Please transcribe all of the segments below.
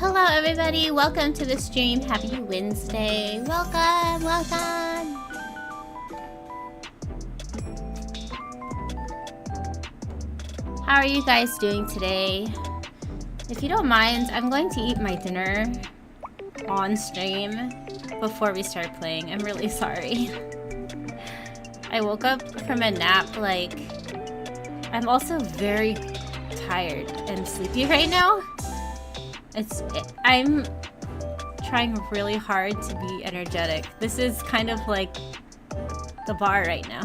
Hello everybody, welcome to the stream. Happy Wednesday. Welcome, welcome. How are you guys doing today? If you don't mind, I'm going to eat my dinner on stream before we start playing. I'm really sorry. I woke up from a nap, like, I'm also very tired and sleepy right now. I'm trying really hard to be energetic. This is kind of like the bar right now.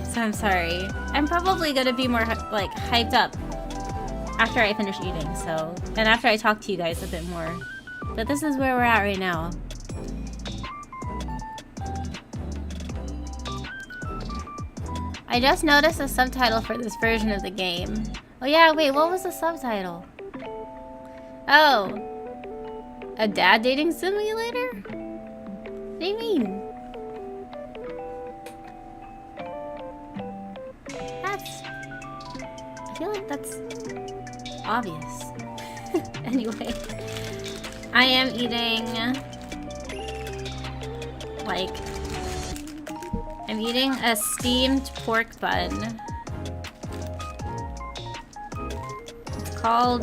So I'm sorry. I'm probably gonna be more like hyped up after I finish eating, so, and after I talk to you guys a bit more. But this is where we're at right now. I just noticed a subtitle for this version of the game. Oh yeah, wait, what was the subtitle? Oh. A dad dating simulator? What do you mean? I feel like that's obvious. Anyway. I am eating... like... I'm eating a steamed pork bun. It's called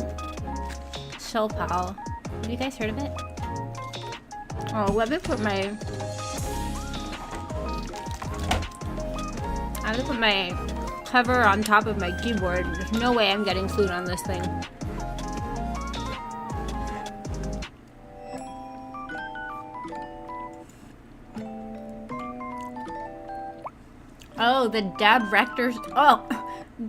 Shopal. Have you guys heard of it? Oh, let me put my... I have to put my cover on top of my keyboard. There's no way I'm getting food on this thing. Oh, the dad rector's... Oh!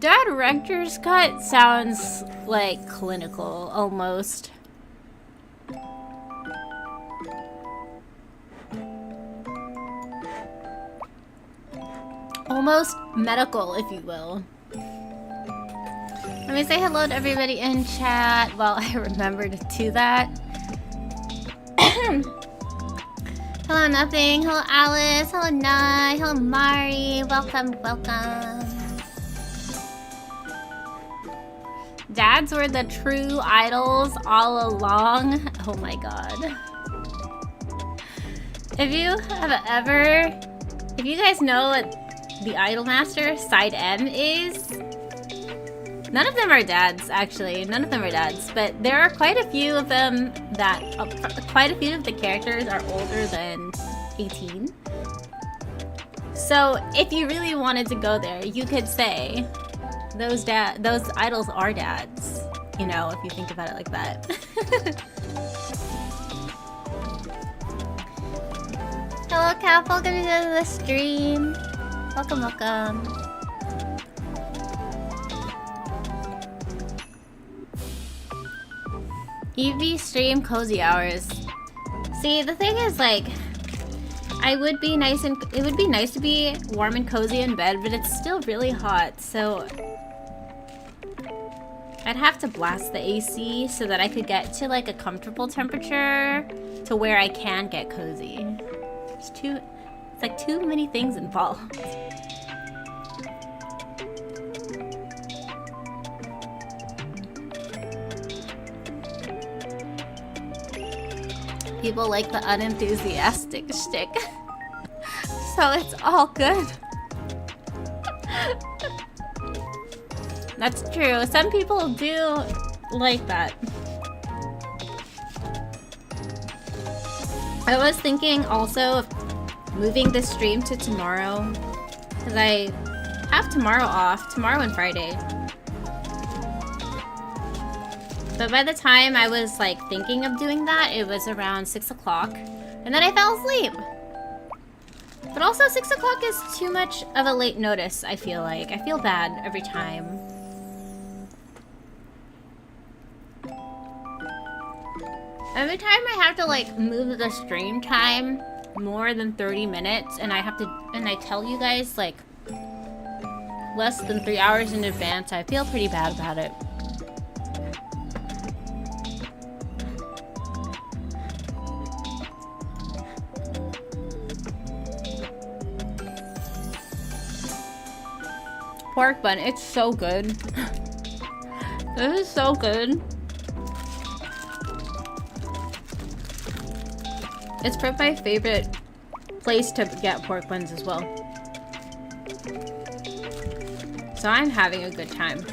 Dad rector's cut sounds like clinical, almost. Almost medical, if you will. Let me say hello to everybody in chat while I remember to do that. Hello Nothing, hello Alice, hello Nai, hello Mari, welcome, welcome. Dads were the true idols all along. Oh my god. If you guys know what the Idolmaster Side M is, none of them are dads, actually. None of them are dads, but there are quite a few of them that... quite a few of the characters are older than 18. So, if you really wanted to go there, you could say those idols are dads. You know, if you think about it like that. Hello, Cap. Welcome to the stream. Welcome, welcome. EV stream cozy hours. See, the thing is, like, it would be nice to be warm and cozy in bed, but it's still really hot, so I'd have to blast the AC so that I could get to like a comfortable temperature to where I can get cozy. It's like too many things involved. People like the unenthusiastic shtick. So it's all good. That's true. Some people do like that. I was thinking also of moving the stream to tomorrow, because I have tomorrow off, tomorrow and Friday. But by the time I was like thinking of doing that, it was around 6 o'clock, and then I fell asleep. But also 6 o'clock is too much of a late notice, I feel like. I feel bad every time. Every time I have to like move the stream time more than 30 minutes, and I tell you guys like less than 3 hours in advance, I feel pretty bad about it. pork bun. It's so good. This is so good. It's from my favorite place to get pork buns as well. So I'm having a good time.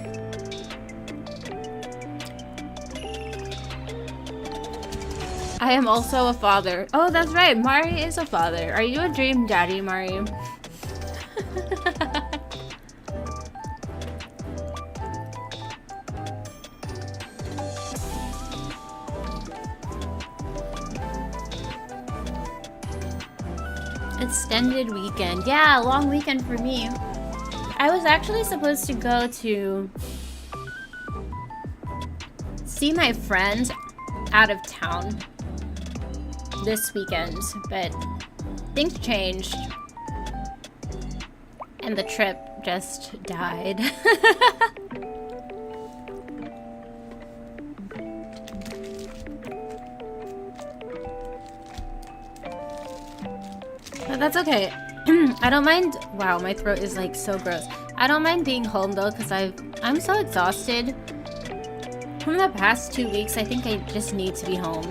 I am also a father. Oh, that's right. Mari is a father. Are you a dream daddy, Mari? Extended weekend. Yeah, long weekend for me. I was actually supposed to go to see my friends out of town this weekend, but things changed and the trip just died. But that's okay. I don't mind. Wow, my throat is like so gross. I don't mind being home though, because I'm so exhausted from the past 2 weeks. I think I just need to be home.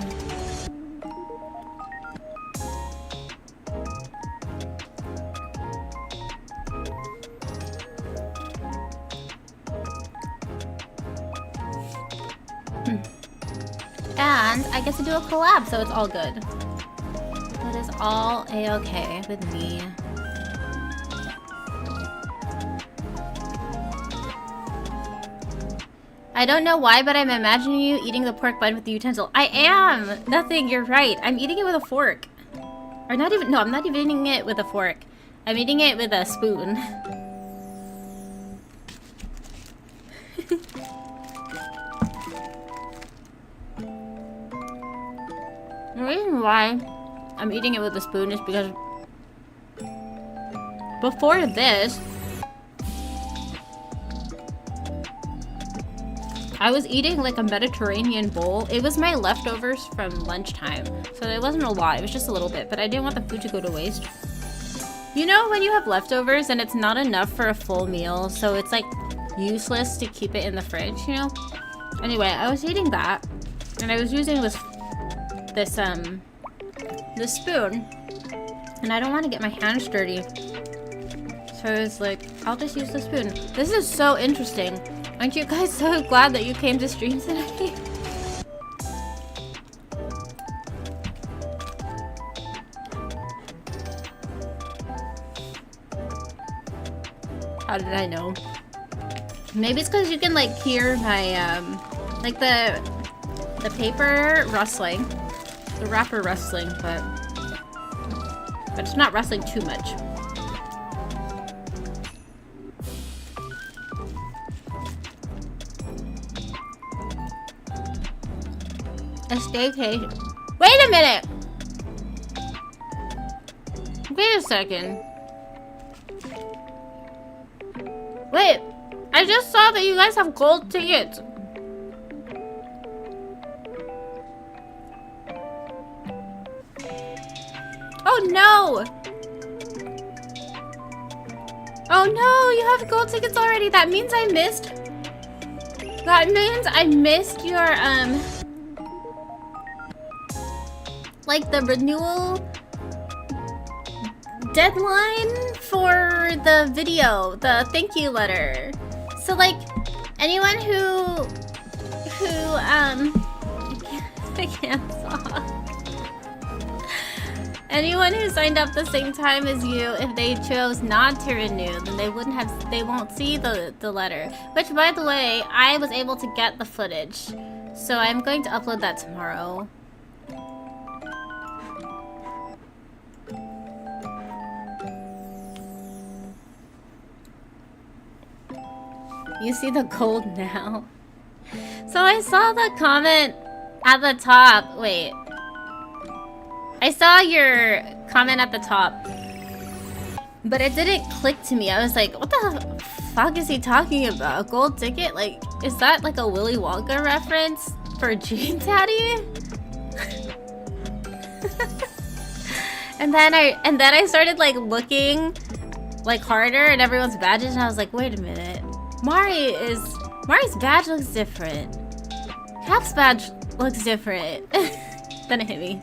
And I get to do a collab, so it's all good. It is all a-okay with me. I don't know why, but I'm imagining you eating the pork bun with the utensil. I am! Nothing, you're right. I'm eating it with a fork. Or not even, no, I'm not even eating it with a fork. I'm eating it with a spoon. The reason why I'm eating it with a spoon is because before this, I was eating like a Mediterranean bowl. It was my leftovers from lunchtime, so it wasn't a lot, it was just a little bit, but I didn't want the food to go to waste. You know when you have leftovers and it's not enough for a full meal, so it's like useless to keep it in the fridge, you know? Anyway, I was eating that, and I was using this spoon, and I don't want to get my hands dirty, so I was like, I'll just use the spoon. This is so interesting. Aren't you guys so glad that you came to stream today? How did I know? Maybe it's because you can like hear my like the paper rustling, the wrapper rustling, but it's not rustling too much. A staycation. Wait a minute! Wait a second. Wait, I just saw that you guys have gold tickets. Oh no! Oh no, you have gold tickets already. That means I missed. That means I missed your like the renewal deadline for the video, the thank you letter. So like anyone who I can't talk. Anyone who signed up the same time as you, if they chose not to renew, then they won't see the letter. Which, by the way, I was able to get the footage, so I'm going to upload that tomorrow. You see the gold now. So I saw the comment at the top. Wait. I saw your comment at the top, but it didn't click to me. I was like, what the fuck is he talking about? A gold ticket? Like, is that like a Willy Wonka reference for Gene Daddy? and then I started like looking like harder at everyone's badges, and I was like, wait a minute. Mari's badge looks different. Cap's badge looks different. Then it hit me.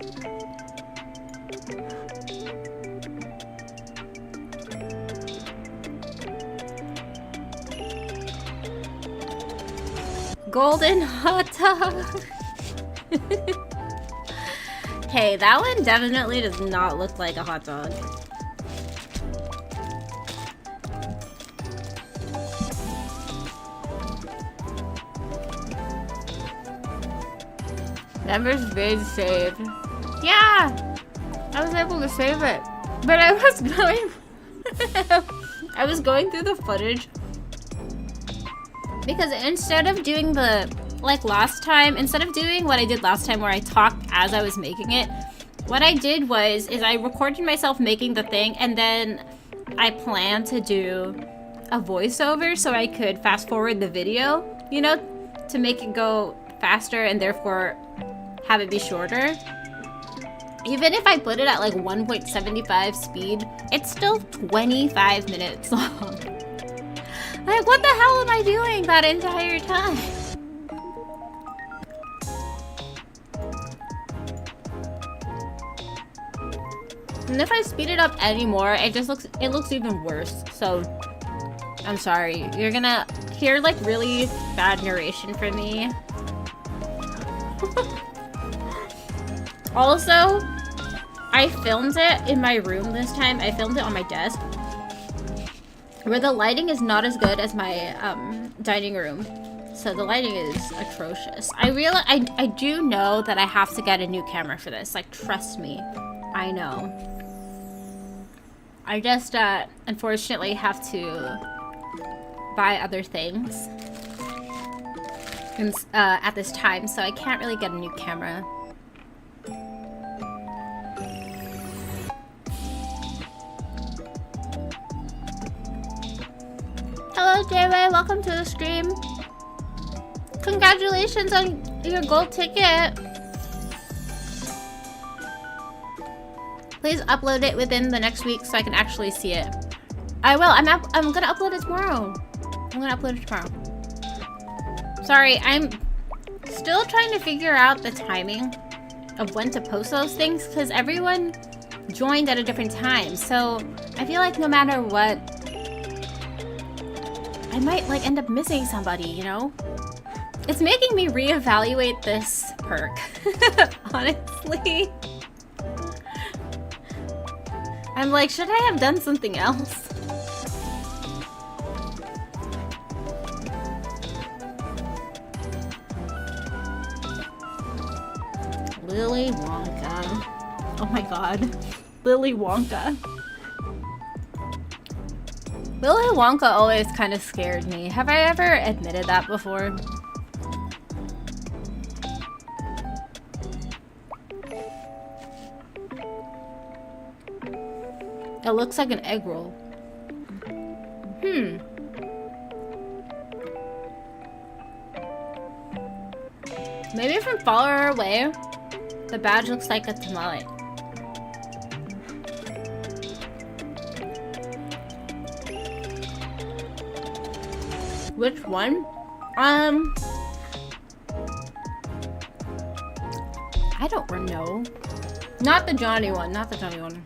Golden hot dog. Hey, that one definitely does not look like a hot dog. Members did save. Yeah! I was able to save it. But I was going I was going through the footage. Because instead of doing the last time, instead of doing what I did last time where I talked as I was making it, what I did was I recorded myself making the thing, and then I planned to do a voiceover so I could fast forward the video, you know, to make it go faster and therefore have it be shorter. Even if I put it at like 1.75 speed, it's still 25 minutes long. Like, what the hell am I doing that entire time? And if I speed it up anymore, it looks even worse. So I'm sorry. You're gonna hear like really bad narration from me. Also, I filmed it in my room this time. I filmed it on my desk, where the lighting is not as good as my dining room. So the lighting is atrocious. I do know that I have to get a new camera for this. Like, trust me. I know. I just, unfortunately have to buy other things at this time, so I can't really get a new camera. Hello, J-Way. Welcome to the stream. Congratulations on your gold ticket. Please upload it within the next week so I can actually see it. I will. I'm gonna upload it tomorrow. I'm gonna upload it tomorrow. Sorry, I'm still trying to figure out the timing of when to post those things because everyone joined at a different time. So I feel like no matter what, I might like end up missing somebody, you know? It's making me reevaluate this perk, honestly. I'm like, should I have done something else? Lily Wonka. Oh my god. Lily Wonka. Lily Wonka always kind of scared me. Have I ever admitted that before? It looks like an egg roll. Maybe from far away, the badge looks like a tamale. Which one? I don't know. Not the Johnny one, not the Johnny one.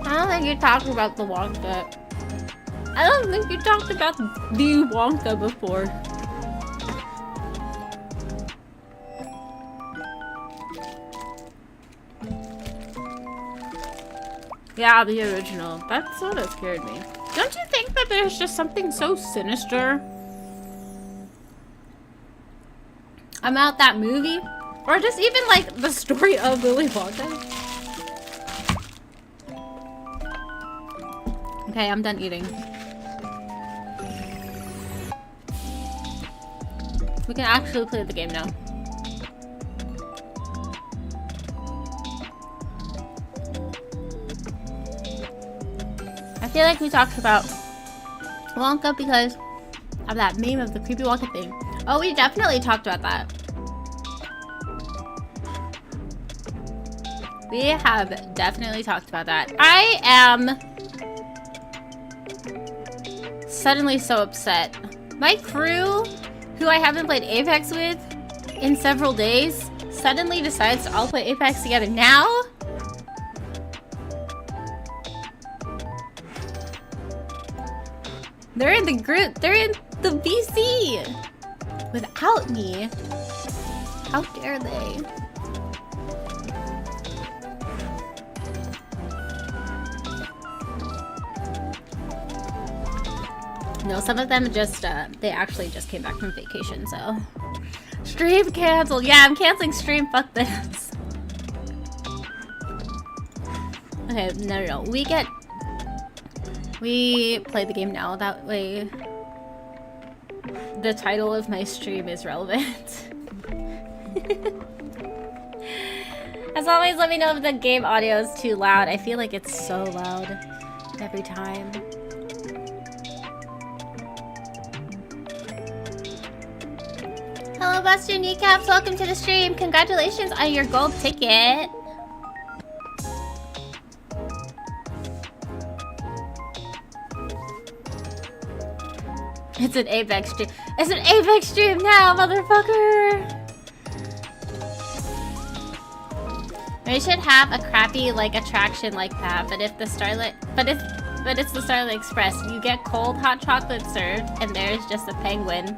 I don't think you talked about the Wonka. I don't think you talked about the Wonka before. Yeah, the original. That sort of scared me. Don't you think that there's just something so sinister about that movie? Or just even like the story of Willy Wonka? Okay, I'm done eating. We can actually play the game now. I feel like we talked about Wonka because of that meme of the creepy Wonka thing. Oh, we definitely talked about that. We have definitely talked about that. I am suddenly so upset. My crew, who I haven't played Apex with in several days, suddenly decides to all play Apex together now? They're in the group. They're in the VC without me. How dare they? No, some of them just, they actually just came back from vacation, so. Stream canceled. Yeah, I'm canceling stream. Fuck this. Okay, no. We play the game now. That way, the title of my stream is relevant. As always, let me know if the game audio is too loud. I feel like it's so loud every time. Hello, Buster Kneecaps. Welcome to the stream. Congratulations on your gold ticket. It's an Apex stream. It's an Apex stream now, motherfucker! We should have a crappy, like, attraction like that, but if the Starlight... But it's the Starlight Express. You get cold hot chocolate served, and there's just a penguin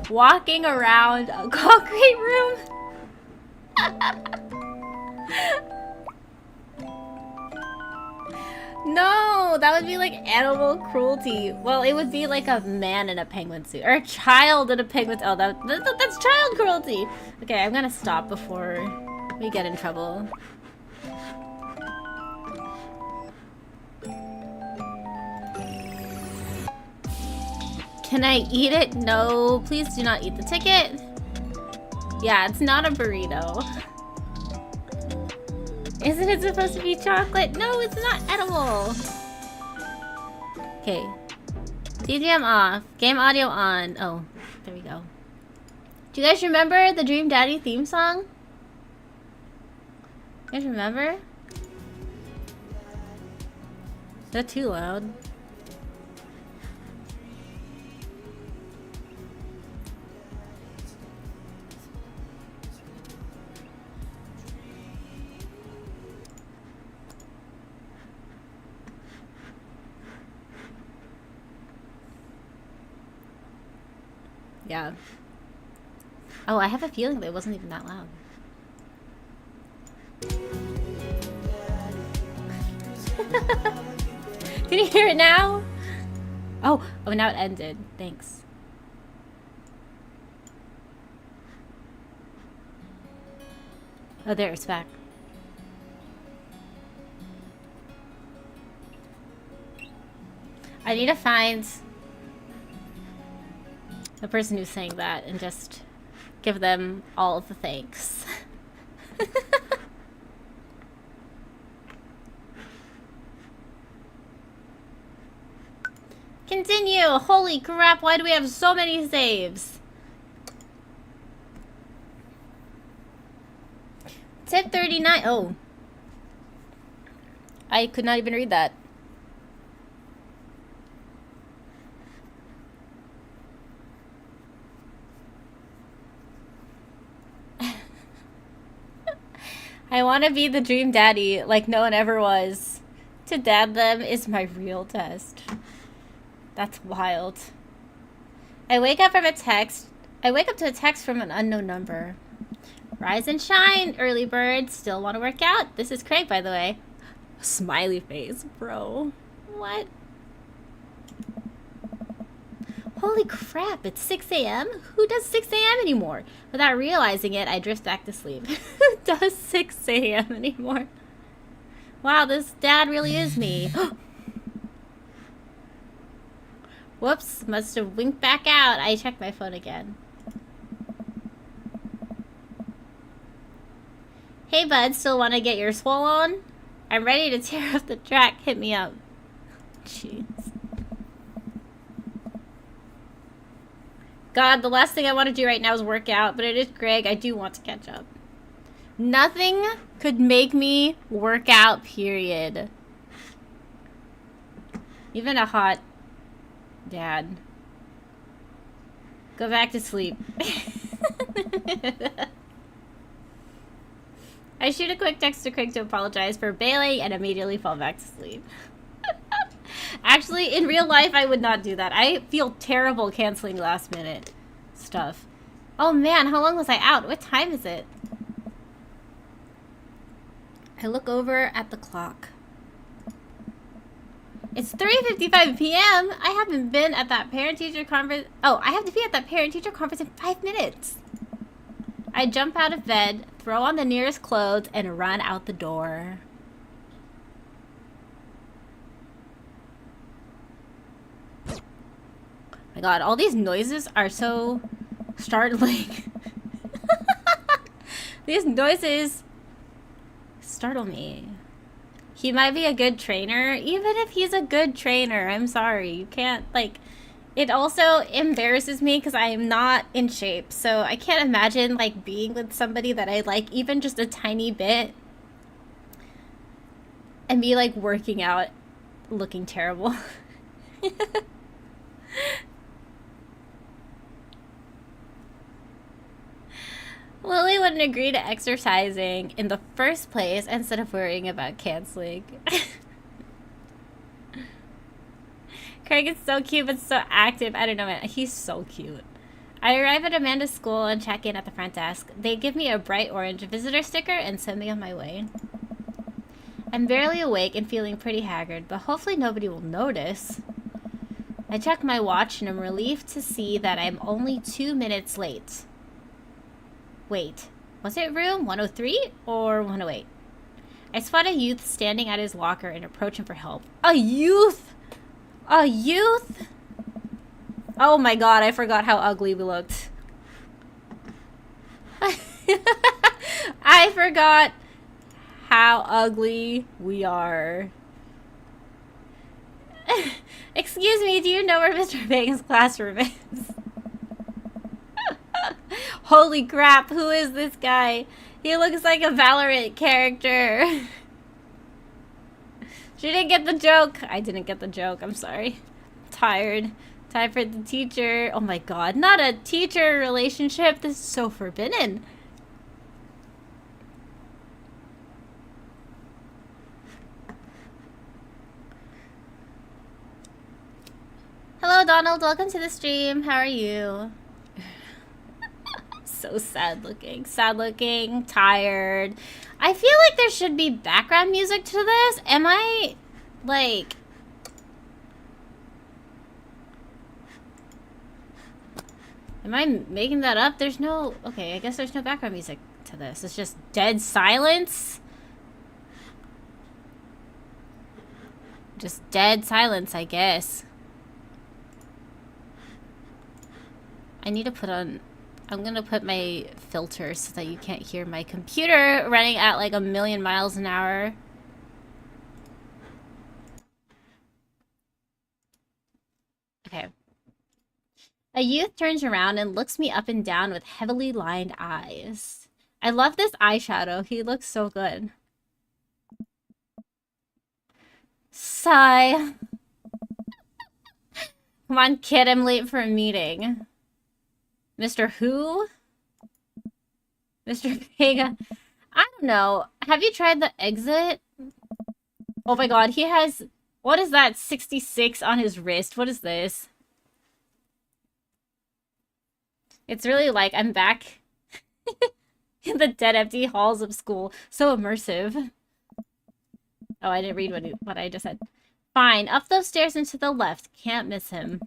walking around a concrete room. No, that would be like animal cruelty. Well, it would be like a man in a penguin suit. Or a child in a penguin suit. Oh, that's child cruelty. Okay, I'm gonna stop before we get in trouble. Can I eat it? No, please do not eat the ticket. Yeah, it's not a burrito. Isn't it supposed to be chocolate? No, it's not edible. Okay. TDM off. Game audio on. Oh, there we go. Do you guys remember the Dream Daddy theme song? You guys remember? Is that too loud? Yeah. Oh, I have a feeling that it wasn't even that loud. Can you hear it now? Oh, now it ended. Thanks. Oh, there, it's back. I need to find the person who's saying that and just give them all of the thanks. Continue! Holy crap, why do we have so many saves? Tip 39. Oh. I could not even read that. I want to be the dream daddy like no one ever was. To dad them is my real test. That's wild. I wake up to a text from an unknown number. Rise and shine, early bird. Still want to work out? This is Craig, by the way. Smiley face, bro. What? Holy crap, it's 6 a.m.? Who does 6 a.m. anymore? Without realizing it, I drift back to sleep. Who does 6 a.m. anymore? Wow, this dad really is me. Whoops, must have winked back out. I checked my phone again. Hey bud, still want to get your swole on? I'm ready to tear up the track. Hit me up. Jeez. God, the last thing I want to do right now is work out, but it is Greg. I do want to catch up. Nothing could make me work out, period. Even a hot dad. Go back to sleep. I shoot a quick text to Craig to apologize for bailing and immediately fall back to sleep. Actually, in real life, I would not do that. I feel terrible canceling last minute stuff. Oh man, how long was I out? What time is it? I look over at the clock. It's 3:55 p.m. I haven't been at that parent-teacher conference. Oh, I have to be at that parent-teacher conference in 5 minutes. I jump out of bed, throw on the nearest clothes, and run out the door. My god, all these noises are so startling. These noises startle me. He might be a good trainer. Even if he's a good trainer, I'm sorry. You can't, like... It also embarrasses me because I am not in shape. So I can't imagine, like, being with somebody that I like even just a tiny bit. And be, like, working out looking terrible. Lily wouldn't agree to exercising in the first place instead of worrying about canceling. Craig is so cute but so active. I don't know, man. He's so cute. I arrive at Amanda's school and check in at the front desk. They give me a bright orange visitor sticker and send me on my way. I'm barely awake and feeling pretty haggard, but hopefully nobody will notice. I check my watch and I'm relieved to see that I'm only 2 minutes late. Wait, was it room 103 or 108? I spot a youth standing at his locker and approach him for help. A youth? A youth? Oh my god, I forgot how ugly we looked. I forgot how ugly we are. Excuse me, do you know where Mr. Vega's classroom is? Holy crap, who is this guy? He looks like a Valorant character. She didn't get the joke. I didn't get the joke, I'm sorry. Tired. Time for the teacher. Oh my god, not a teacher relationship. This is so forbidden. Hello, Donald. Welcome to the stream. How are you? So sad looking. Sad looking. Tired. I feel like there should be background music to this. Am I, like... Am I making that up? There's no... Okay, I guess there's no background music to this. It's just dead silence. Just dead silence, I guess. I need to put on... I'm gonna put my filter so that you can't hear my computer running at like 1,000,000 miles an hour. Okay. A youth turns around and looks me up and down with heavily lined eyes. I love this eyeshadow. He looks so good. Sigh. Come on, kid, I'm late for a meeting. Mr. Who? Mr. Vega. I don't know. Have you tried the exit? Oh my god, he has... What is that? 66 on his wrist. What is this? It's really like I'm back in the dead empty halls of school. So immersive. Oh, I didn't read what I just said. Fine, up those stairs and to the left. Can't miss him.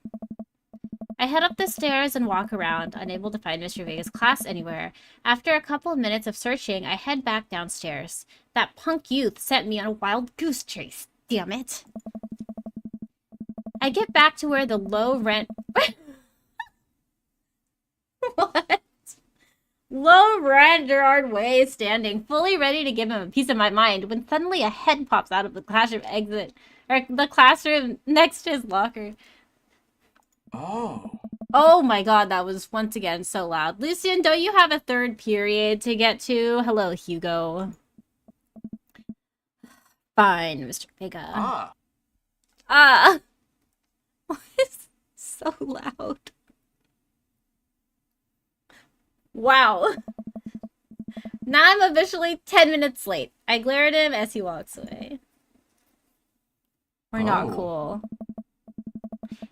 I head up the stairs and walk around, unable to find Mr. Vega's class anywhere. After a couple of minutes of searching, I head back downstairs. That punk youth sent me on a wild goose chase. Damn it. I get back to where the low rent... What? Low rent Gerard Way is standing, fully ready to give him a piece of my mind, when suddenly a head pops out of the classroom exit, or the classroom next to his locker. Oh. Oh my god, that was once again so loud. Lucian, don't you have a third period to get to? Hello, Hugo. fine, Mr. Vega. Ah. Why is so loud? Wow. Now I'm officially 10 minutes late. I glare at him as he walks away. We're not cool.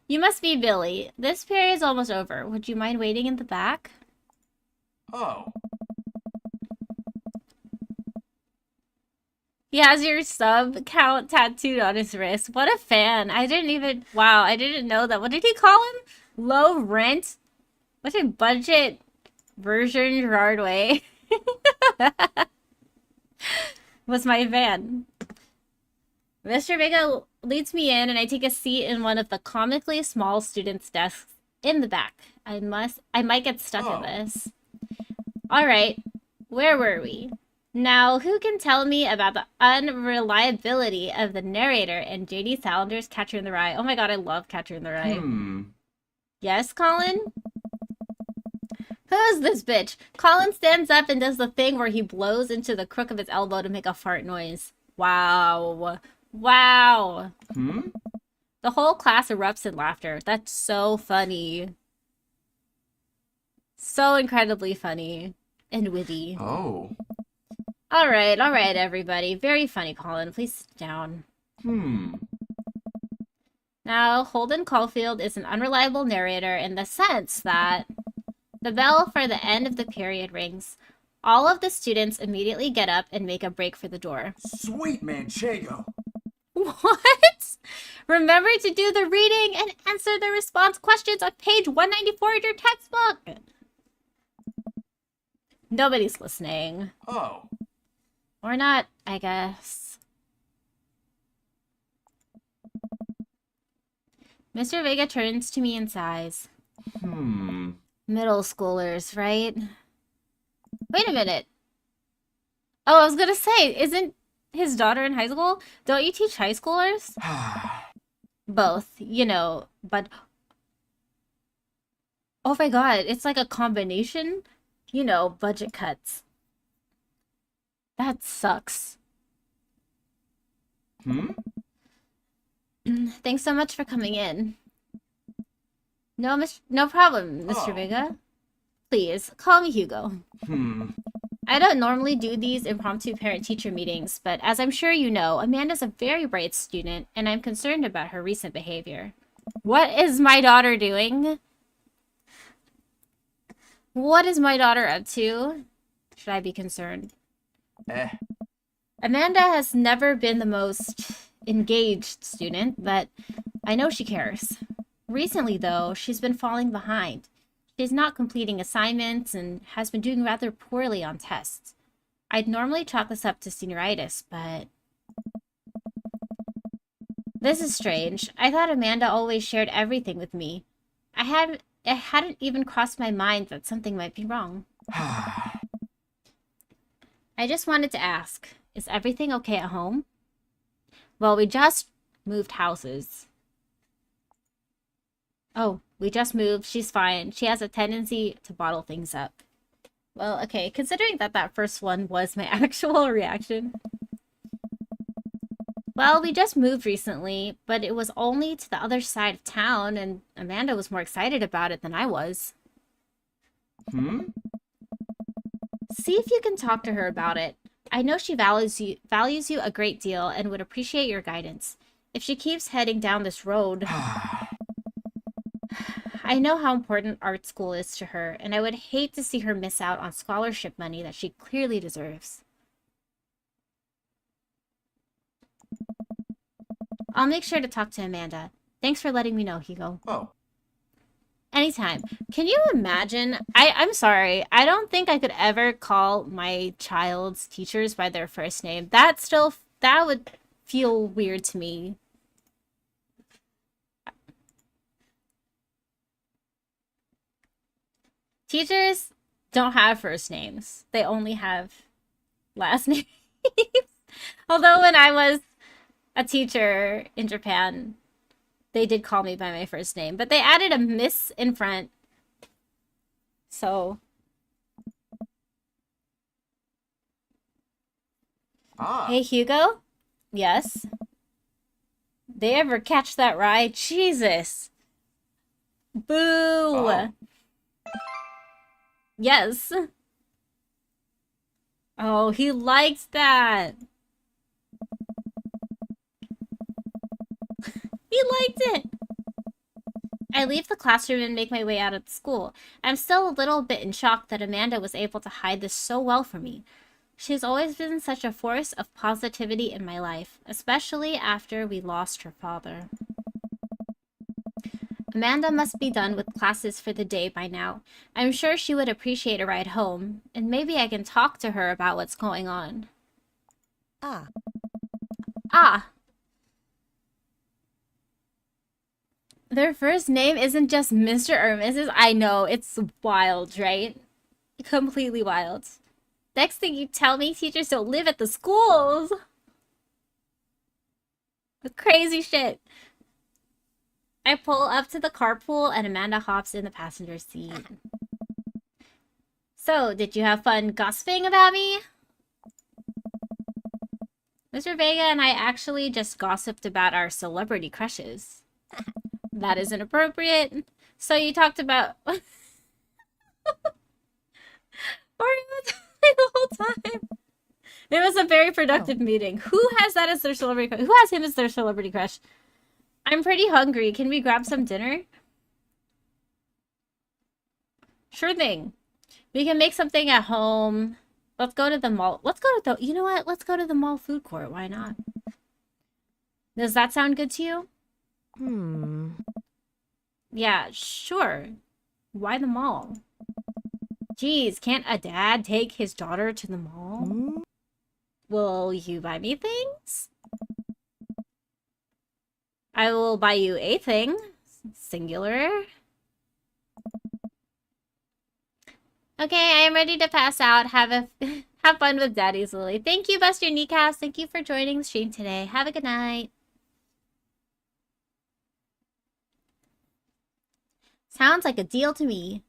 You must be Billy. This period is almost over. Would you mind waiting in the back? Oh. He has your sub count tattooed on his wrist. What a fan. I didn't even... Wow, I didn't know that. What did he call him? Low rent? What's a budget version Gerard way? Was my van. Mr. Vega leads me in and I take a seat in one of the comically small students' desks in the back. I might get stuck in this. Alright, where were we? Now, who can tell me about the unreliability of the narrator in J.D. Salinger's Catcher in the Rye? Oh my god, I love Catcher in the Rye. Yes, Colin? Who's this bitch? Colin stands up and does the thing where he blows into the crook of his elbow to make a fart noise. Wow. Wow. The whole class erupts in laughter. That's so funny. So incredibly funny. And witty. Oh. Alright, everybody. Very funny, Colin. Please sit down. Now, Holden Caulfield is an unreliable narrator in the sense that the bell for the end of the period rings. All of the students immediately get up and make a break for the door. Sweet Manchego. What? Remember to do the reading and answer the response questions on page 194 of your textbook. Nobody's listening. Oh. Or not, I guess. Mr. Vega turns to me and sighs. Middle schoolers, right? Wait a minute. Oh, I was gonna say, isn't his daughter in high school? Don't you teach high schoolers? Both, you know, but... Oh my god, it's like a combination? You know, budget cuts. That sucks. Thanks so much for coming in. No problem, Mr. Vega. Please, call me Hugo. I don't normally do these impromptu parent-teacher meetings, but as I'm sure you know, Amanda's a very bright student, and I'm concerned about her recent behavior. What is my daughter doing? What is my daughter up to? Should I be concerned? Amanda has never been the most engaged student, but I know she cares. Recently, though, she's been falling behind. She's not completing assignments and has been doing rather poorly on tests. I'd normally chalk this up to senioritis, but... This is strange. I thought Amanda always shared everything with me. It hadn't even crossed my mind that something might be wrong. I just wanted to ask, is everything okay at home? Well, we just moved houses. Oh, we just moved. She's fine. She has a tendency to bottle things up. Well, okay, considering that that first one was my actual reaction. Well, we just moved recently, but it was only to the other side of town, and Amanda was more excited about it than I was. See if you can talk to her about it. I know she values you a great deal and would appreciate your guidance. If she keeps heading down this road... I know how important art school is to her, and I would hate to see her miss out on scholarship money that she clearly deserves. I'll make sure to talk to Amanda. Thanks for letting me know, Hugo. Oh. Anytime. Can you imagine? I'm sorry. I don't think I could ever call my child's teachers by their first name. That would feel weird to me. Teachers don't have first names. They only have last names. Although when I was a teacher in Japan, they did call me by my first name, but they added a miss in front. So. Hey, Hugo? Yes. They ever catch that ride? Jesus. Boo! Oh. Yes. Oh, he liked that. He liked it. I leave the classroom and make my way out of the school. I'm still a little bit in shock that Amanda was able to hide this so well from me. She's always been such a force of positivity in my life, especially after we lost her father. Amanda must be done with classes for the day by now. I'm sure she would appreciate a ride home, and maybe I can talk to her about what's going on. Ah. Ah! Their first name isn't just Mr. or Mrs. I know, it's wild, right? Completely wild. Next thing you tell me, teachers don't live at the schools. Crazy shit. I pull up to the carpool and Amanda hops in the passenger seat. So, did you have fun gossiping about me? Mr. Vega and I actually just gossiped about our celebrity crushes. That is inappropriate. So you talked about... Or the whole time. It was a very productive meeting. Who has that as their celebrity crush? Who has him as their celebrity crush? I'm pretty hungry. Can we grab some dinner? Sure thing. We can make something at home. Let's go to the mall. Let's go to the... You know what? Let's go to the mall food court. Why not? Does that sound good to you? Yeah, sure. Why the mall? Geez, can't a dad take his daughter to the mall? Will you buy me things? I will buy you a thing. Singular. Okay, I am ready to pass out. Have fun with Daddy's Lily. Thank you, Buster Kneecaps. Thank you for joining the stream today. Have a good night. Sounds like a deal to me.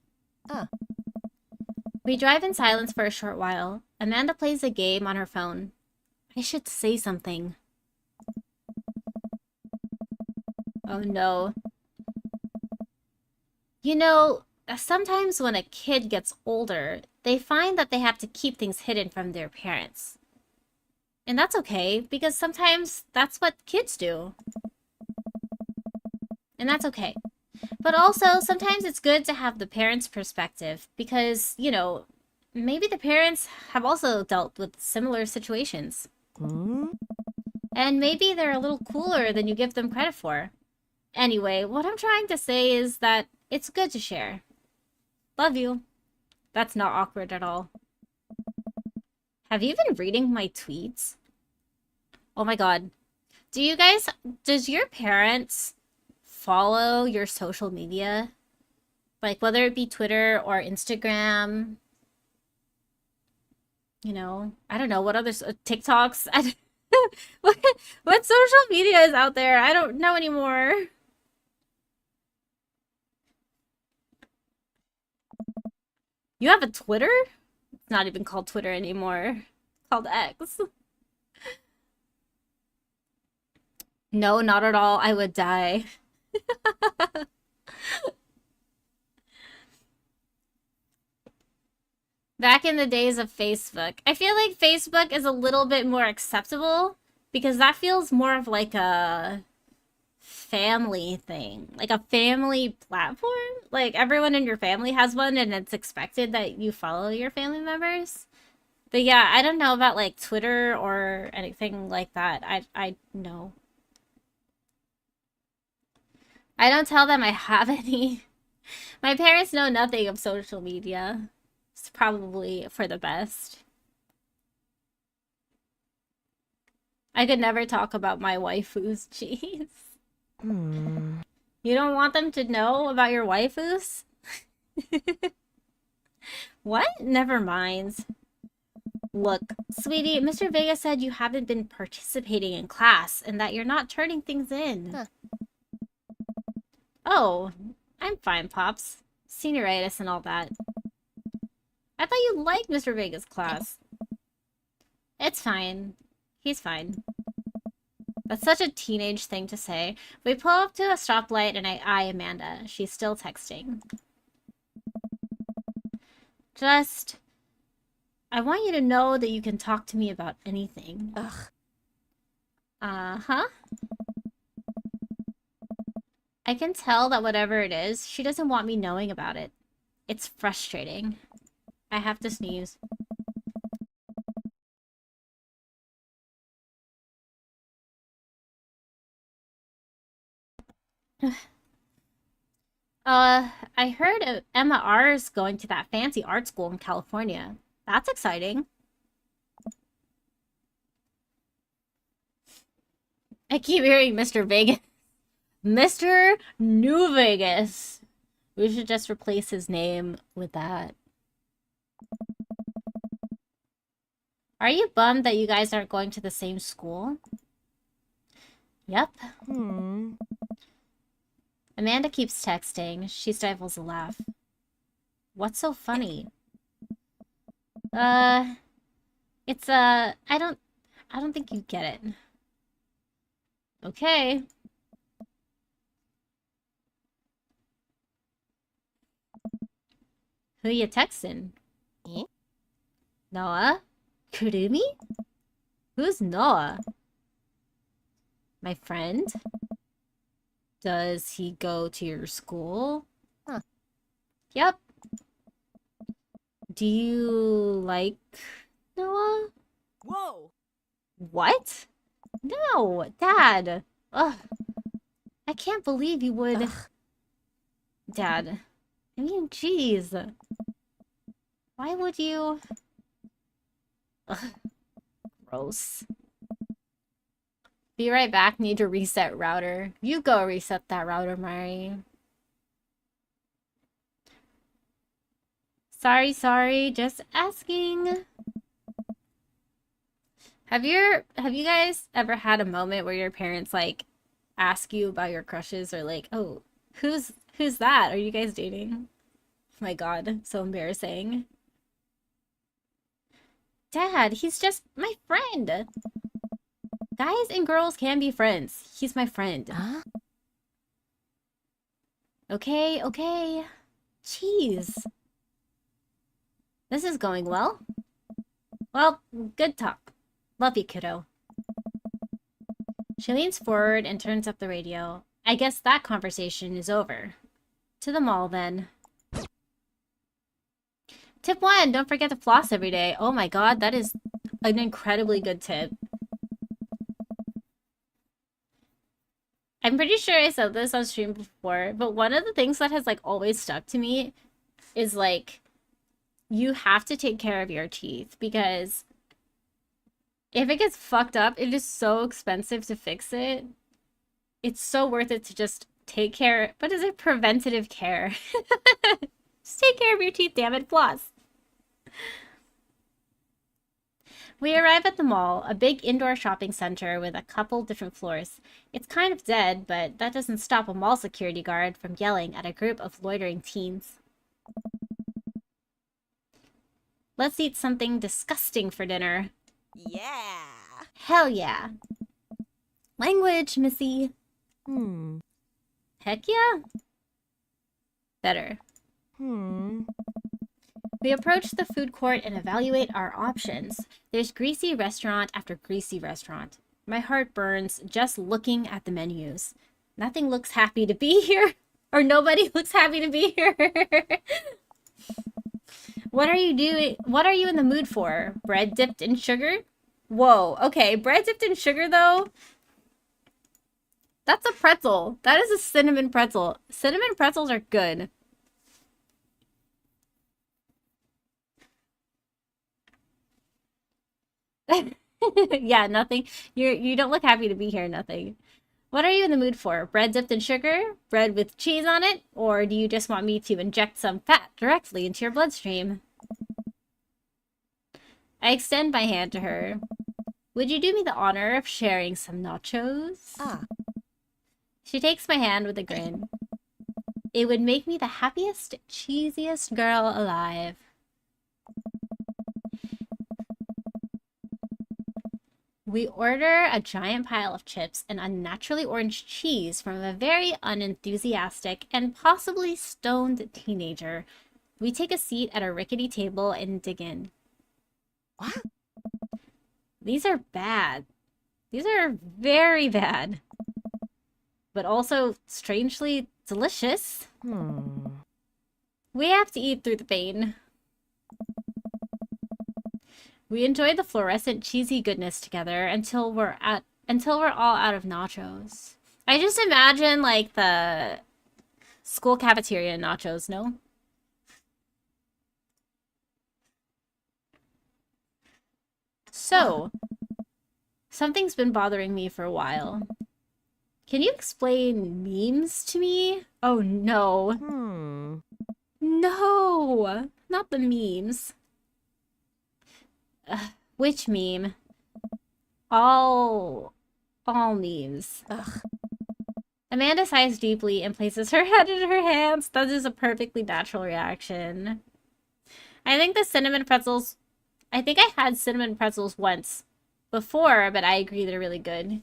We drive in silence for a short while. Amanda plays a game on her phone. I should say something. Oh no. You know, sometimes when a kid gets older, they find that they have to keep things hidden from their parents. And that's okay, because sometimes that's what kids do. And that's okay. But also, sometimes it's good to have the parents' perspective, because, you know, maybe the parents have also dealt with similar situations. And maybe they're a little cooler than you give them credit for. Anyway, what I'm trying to say is that it's good to share. Love you. That's not awkward at all. Have you been reading my tweets? Oh my god. Does your parents follow your social media? Like, whether it be Twitter or Instagram? You know, I don't know, what other TikToks? What social media is out there? I don't know anymore. You have a Twitter? It's not even called Twitter anymore. It's called X. No, not at all. I would die. Back in the days of Facebook. I feel like Facebook is a little bit more acceptable because that feels more of like a family thing. Like a family platform. Like everyone in your family has one and it's expected that you follow your family members. But yeah, I don't know about like Twitter or anything like that. I know. I don't tell them I have any. My parents know nothing of social media. It's probably for the best. I could never talk about my waifus. Jeez. You don't want them to know about your waifus? What? Never mind. Look, sweetie, Mr. Vega said you haven't been participating in class and that you're not turning things in. Oh, I'm fine, Pops. Senioritis and all that. I thought you liked Mr. Vega's class. It's fine. He's fine. That's such a teenage thing to say. We pull up to a stoplight and I eye Amanda. She's still texting. I want you to know that you can talk to me about anything. Ugh. Uh-huh. I can tell that whatever it is, she doesn't want me knowing about it. It's frustrating. I have to sneeze. I heard Emma R is going to that fancy art school in California. That's exciting. I keep hearing Mr. Vegas. Mr. New Vegas. We should just replace his name with that. Are you bummed that you guys aren't going to the same school? Yep. Amanda keeps texting. She stifles a laugh. What's so funny? It's I don't think you get it. Okay. Who you texting? Eh? Noah? Kurumi? Who's Noah? My friend? Does he go to your school? Huh. Yep. Do you like Noah? Whoa! What? No, Dad. Ugh. I can't believe you would... Ugh. Dad. I mean, jeez. Why would you... Ugh. Gross. Be right back. Need to reset router. You go reset that router, Mari. Sorry. Just asking. Have you guys ever had a moment where your parents like ask you about your crushes or like, oh, who's that? Are you guys dating? Oh my god, so embarrassing. Dad, he's just my friend. Guys and girls can be friends. He's my friend. Huh? Okay. Jeez. This is going well. Well, good talk. Love you, kiddo. She leans forward and turns up the radio. I guess that conversation is over. To the mall, then. Tip 1, don't forget to floss every day. Oh my god, that is an incredibly good tip. I'm pretty sure I said this on stream before, but one of the things that has like always stuck to me is like, you have to take care of your teeth because if it gets fucked up, it is so expensive to fix it. It's so worth it to just take care. But is it preventative care? Just take care of your teeth, damn it, floss. We arrive at the mall, a big indoor shopping center with a couple different floors. It's kind of dead, but that doesn't stop a mall security guard from yelling at a group of loitering teens. Let's eat something disgusting for dinner. Yeah! Hell yeah. Language, missy. Heck yeah. Better. We approach the food court and evaluate our options. There's greasy restaurant after greasy restaurant. My heart burns just looking at the menus. Nothing looks happy to be here. Or nobody looks happy to be here. What are you doing? What are you in the mood for? Bread dipped in sugar? Whoa, okay. Bread dipped in sugar, though? That's a pretzel. That is a cinnamon pretzel. Cinnamon pretzels are good. Yeah, nothing. You don't look happy to be here, nothing. What are you in the mood for? Bread dipped in sugar? Bread with cheese on it? Or do you just want me to inject some fat directly into your bloodstream? I extend my hand to her. Would you do me the honor of sharing some nachos? She takes my hand with a grin. It would make me the happiest, cheesiest girl alive. We order a giant pile of chips and unnaturally orange cheese from a very unenthusiastic and possibly stoned teenager. We take a seat at a rickety table and dig in. What? These are bad. These are very bad. But also strangely delicious. We have to eat through the pain. We enjoy the fluorescent cheesy goodness together until we're all out of nachos. I just imagine like the school cafeteria nachos, no? So, something's been bothering me for a while. Can you explain memes to me? Oh no. No! Not the memes. Which meme? All memes. Ugh. Amanda sighs deeply and places her head in her hands. That is a perfectly natural reaction. I think I had cinnamon pretzels once before, but I agree they're really good.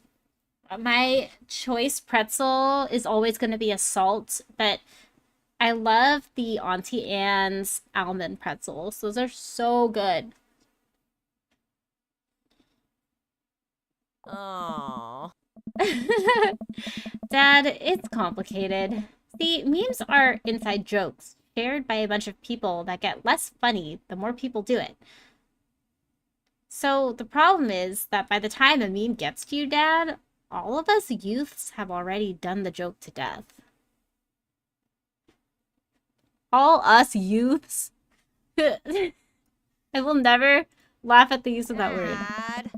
My choice pretzel is always going to be a salt, but I love the Auntie Anne's almond pretzels. Those are so good. Oh. Dad, it's complicated. See, memes are inside jokes shared by a bunch of people that get less funny the more people do it. So the problem is that by the time a meme gets to you, Dad, all of us youths have already done the joke to death. All us youths? I will never laugh at the use of that word. Dad.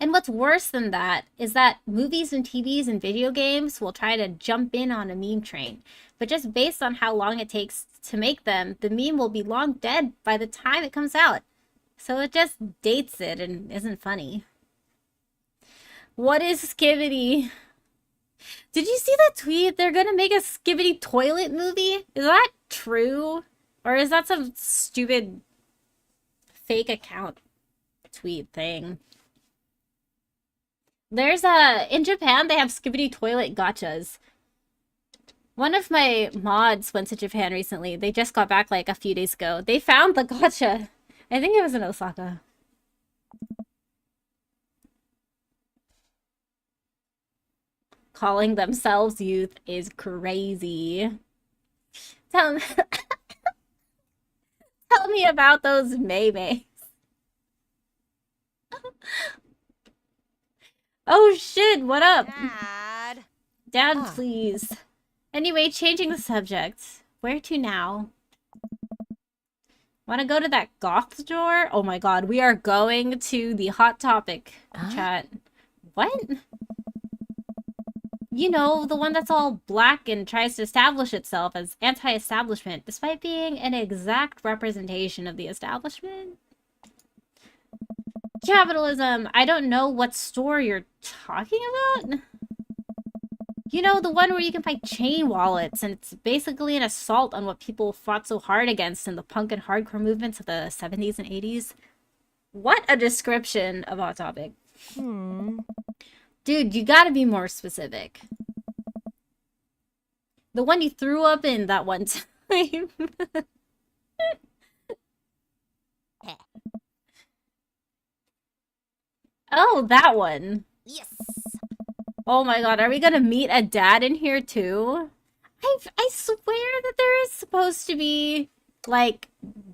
And what's worse than that is that movies and TVs and video games will try to jump in on a meme train. But just based on how long it takes to make them, the meme will be long dead by the time it comes out. So it just dates it and isn't funny. What is Skibbity? Did you see that tweet? They're gonna make a Skibbity toilet movie? Is that true? Or is that some stupid fake account tweet thing? There's in Japan, they have Skibbity toilet gachas. One of my mods went to Japan recently. They just got back like a few days ago. They found the gacha. I think it was in Osaka. Calling themselves youth is crazy. Tell me, tell me about those meimeis. Oh shit, what up? Dad. Dad, Ah. please. Anyway, changing the subject. Where to now? Want to go to that goth store? Oh my god, we are going to the Hot Topic chat. What? You know, the one that's all black and tries to establish itself as anti-establishment, despite being an exact representation of the establishment? Capitalism! I don't know what store you're talking about? You know, the one where you can buy chain wallets, and it's basically an assault on what people fought so hard against in the punk and hardcore movements of the 70s and 80s. What a description of Hot Topic. Dude, you gotta be more specific. The one you threw up in that one time. Oh, that one. Yes. Oh my god, are we gonna meet a dad in here too? I swear that there is supposed to be, like,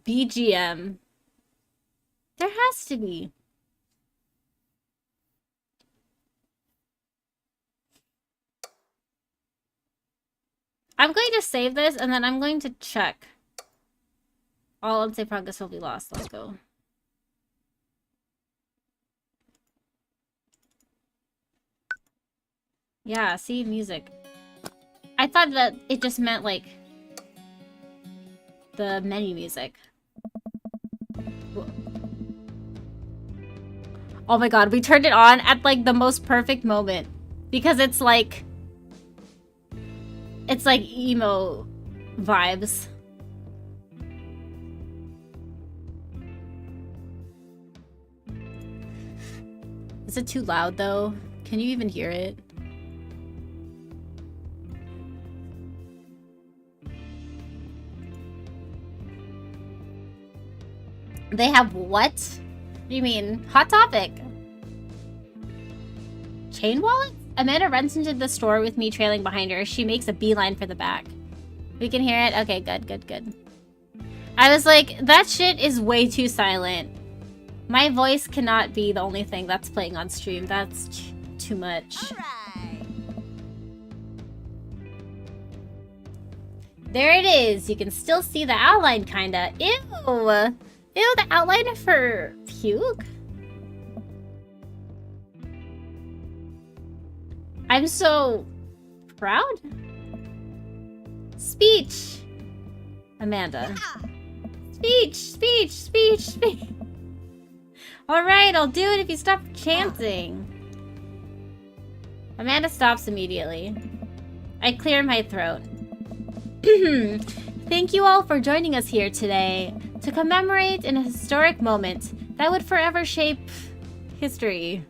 BGM. There has to be. I'm going to save this, and then I'm going to check. All unsafe progress will be lost. Let's go. Yeah, see, music. I thought that it just meant, like, the menu music. Oh my god, we turned it on at, like, the most perfect moment. Because it's like emo vibes. Is it too loud though? Can you even hear it? They have what? What do you mean? Hot topic. Chain wallet? Amanda runs into the store with me trailing behind her. She makes a beeline for the back. We can hear it? Okay, good, good, good. I was like, that shit is way too silent. My voice cannot be the only thing that's playing on stream. That's too much. Alright. There it is. You can still see the outline, kinda. Ew. Ew, the outline for puke? I'm so proud. Speech. Amanda. Speech. Alright, I'll do it if you stop chanting. Amanda stops immediately. I clear my throat. Thank you all for joining us here today to commemorate an historic moment that would forever shape history.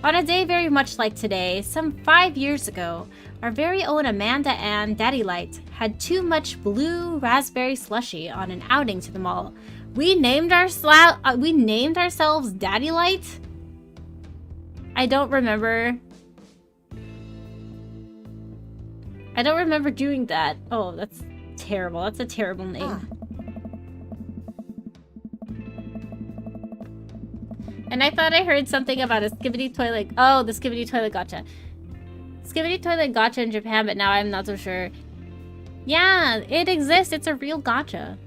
On a day very much like today, some 5 years ago, our very own Amanda Ann Daddy Light had too much blue raspberry slushy on an outing to the mall. We named ourselves Daddy Light? I don't remember doing that. Oh, that's terrible. That's a terrible name. And I thought I heard something about a skibidi toilet. Oh, the skibidi toilet gotcha. Skibidi toilet gotcha in Japan, but now I'm not so sure. Yeah, it exists. It's a real gotcha.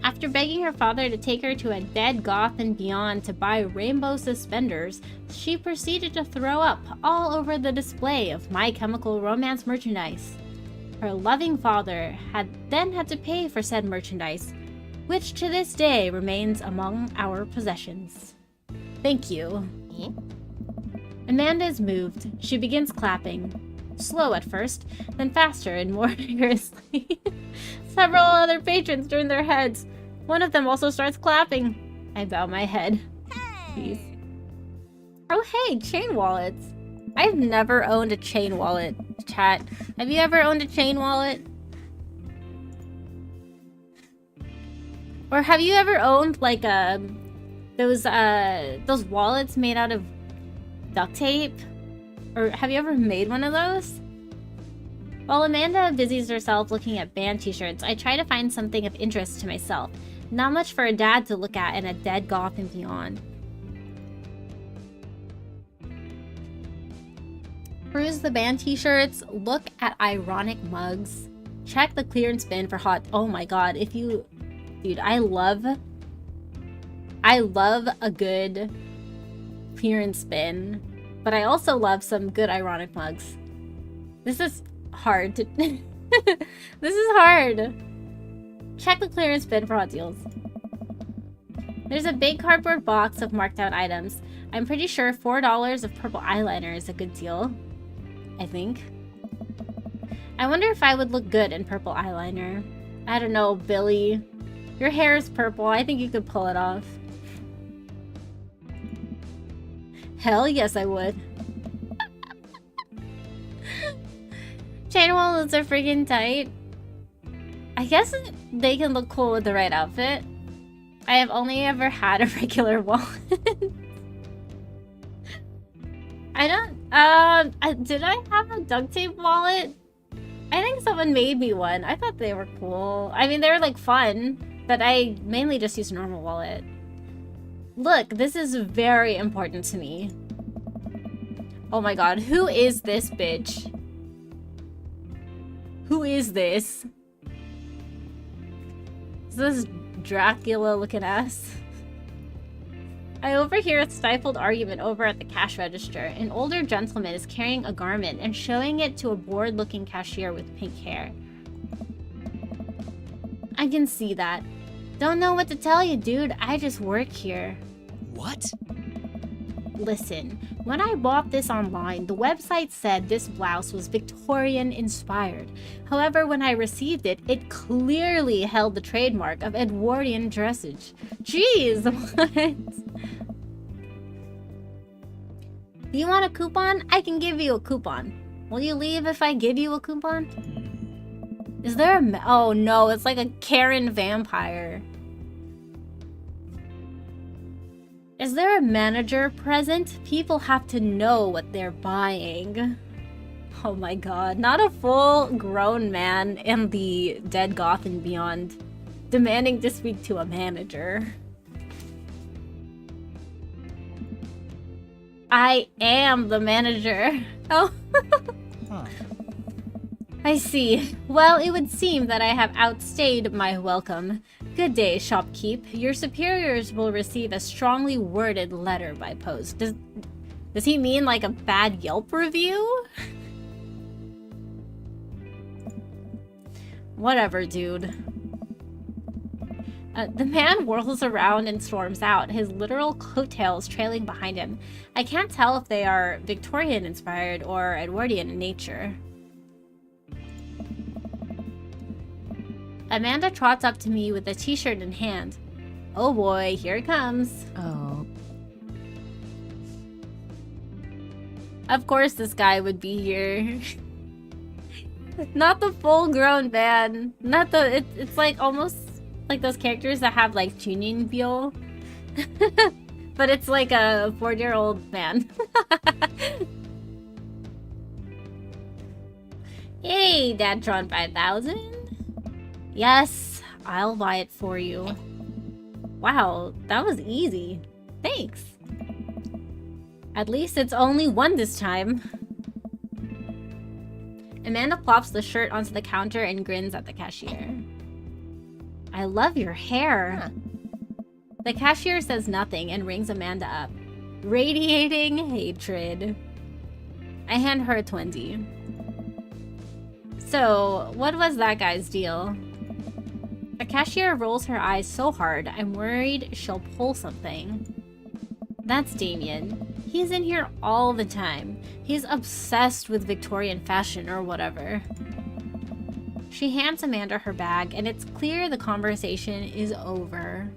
After begging her father to take her to a dead goth and beyond to buy rainbow suspenders, she proceeded to throw up all over the display of My Chemical Romance merchandise. Her loving father had to pay for said merchandise, which to this day remains among our possessions. Thank you. Amanda is moved. She begins clapping. Slow at first, then faster and more vigorously. Several other patrons turn their heads. One of them also starts clapping. I bow my head. Please. Oh hey, chain wallets. I've never owned a chain wallet, chat. Have you ever owned a chain wallet? Or have you ever owned like those wallets made out of duct tape? Or have you ever made one of those? While Amanda busies herself looking at band t-shirts, I try to find something of interest to myself. Not much for a dad to look at in a dead goth and beyond. Peruse the band t-shirts, look at ironic mugs, check the clearance bin for hot— oh my god, if you— dude, I love a good clearance bin, but I also love some good ironic mugs. This is hard to this is hard. Check the clearance bin for hot deals. There's a big cardboard box of marked out items. I'm pretty sure $4 of purple eyeliner is a good deal. I think. I wonder if I would look good in purple eyeliner. I don't know, Billy. Your hair is purple. I think you could pull it off. Hell yes, I would. Chain wallets are freaking tight. I guess they can look cool with the right outfit. I have only ever had a regular wallet. I don't— did I have a duct tape wallet? I think someone made me one. I thought they were cool. I mean, they were like fun, but I mainly just use a normal wallet. Look, this is very important to me. Oh my god, who is this bitch? Who is this? Is this Dracula looking ass? I overhear a stifled argument over at the cash register. An older gentleman is carrying a garment and showing it to a bored-looking cashier with pink hair. I can see that. Don't know what to tell you, dude. I just work here. What? Listen, when I bought this online, the website said this blouse was Victorian-inspired. However, when I received it, it clearly held the trademark of Edwardian dressage. Jeez, what? Do you want a coupon? I can give you a coupon. Will you leave if I give you a coupon? Is there a... Oh no, it's like a Karen vampire. Is there a manager present? People have to know what they're buying. Oh my god, not a full-grown man in the Dead Goth and Beyond demanding to speak to a manager. I am the manager. Oh. Huh. I see. Well, it would seem that I have outstayed my welcome. Good day, shopkeep. Your superiors will receive a strongly worded letter by post. Does he mean like a bad Yelp review? Whatever, dude. The man whirls around and storms out, his literal coattails trailing behind him. I can't tell if they are Victorian-inspired or Edwardian in nature. Amanda trots up to me with a t-shirt in hand. Oh boy, here it comes. Oh. Of course this guy would be here. Not the full-grown man. Not the... It's like almost like those characters that have like tuning wheel. But it's like a 4-year-old man. Hey, Dadtron 5000. Yes, I'll buy it for you. Wow, that was easy. Thanks. At least it's only one this time. Amanda plops the shirt onto the counter and grins at the cashier. I love your hair. Huh. The cashier says nothing and rings Amanda up, radiating hatred. I hand her a 20. So, what was that guy's deal? The cashier rolls her eyes so hard, I'm worried she'll pull something. That's Damien. He's in here all the time. He's obsessed with Victorian fashion or whatever. She hands Amanda her bag, and it's clear the conversation is over.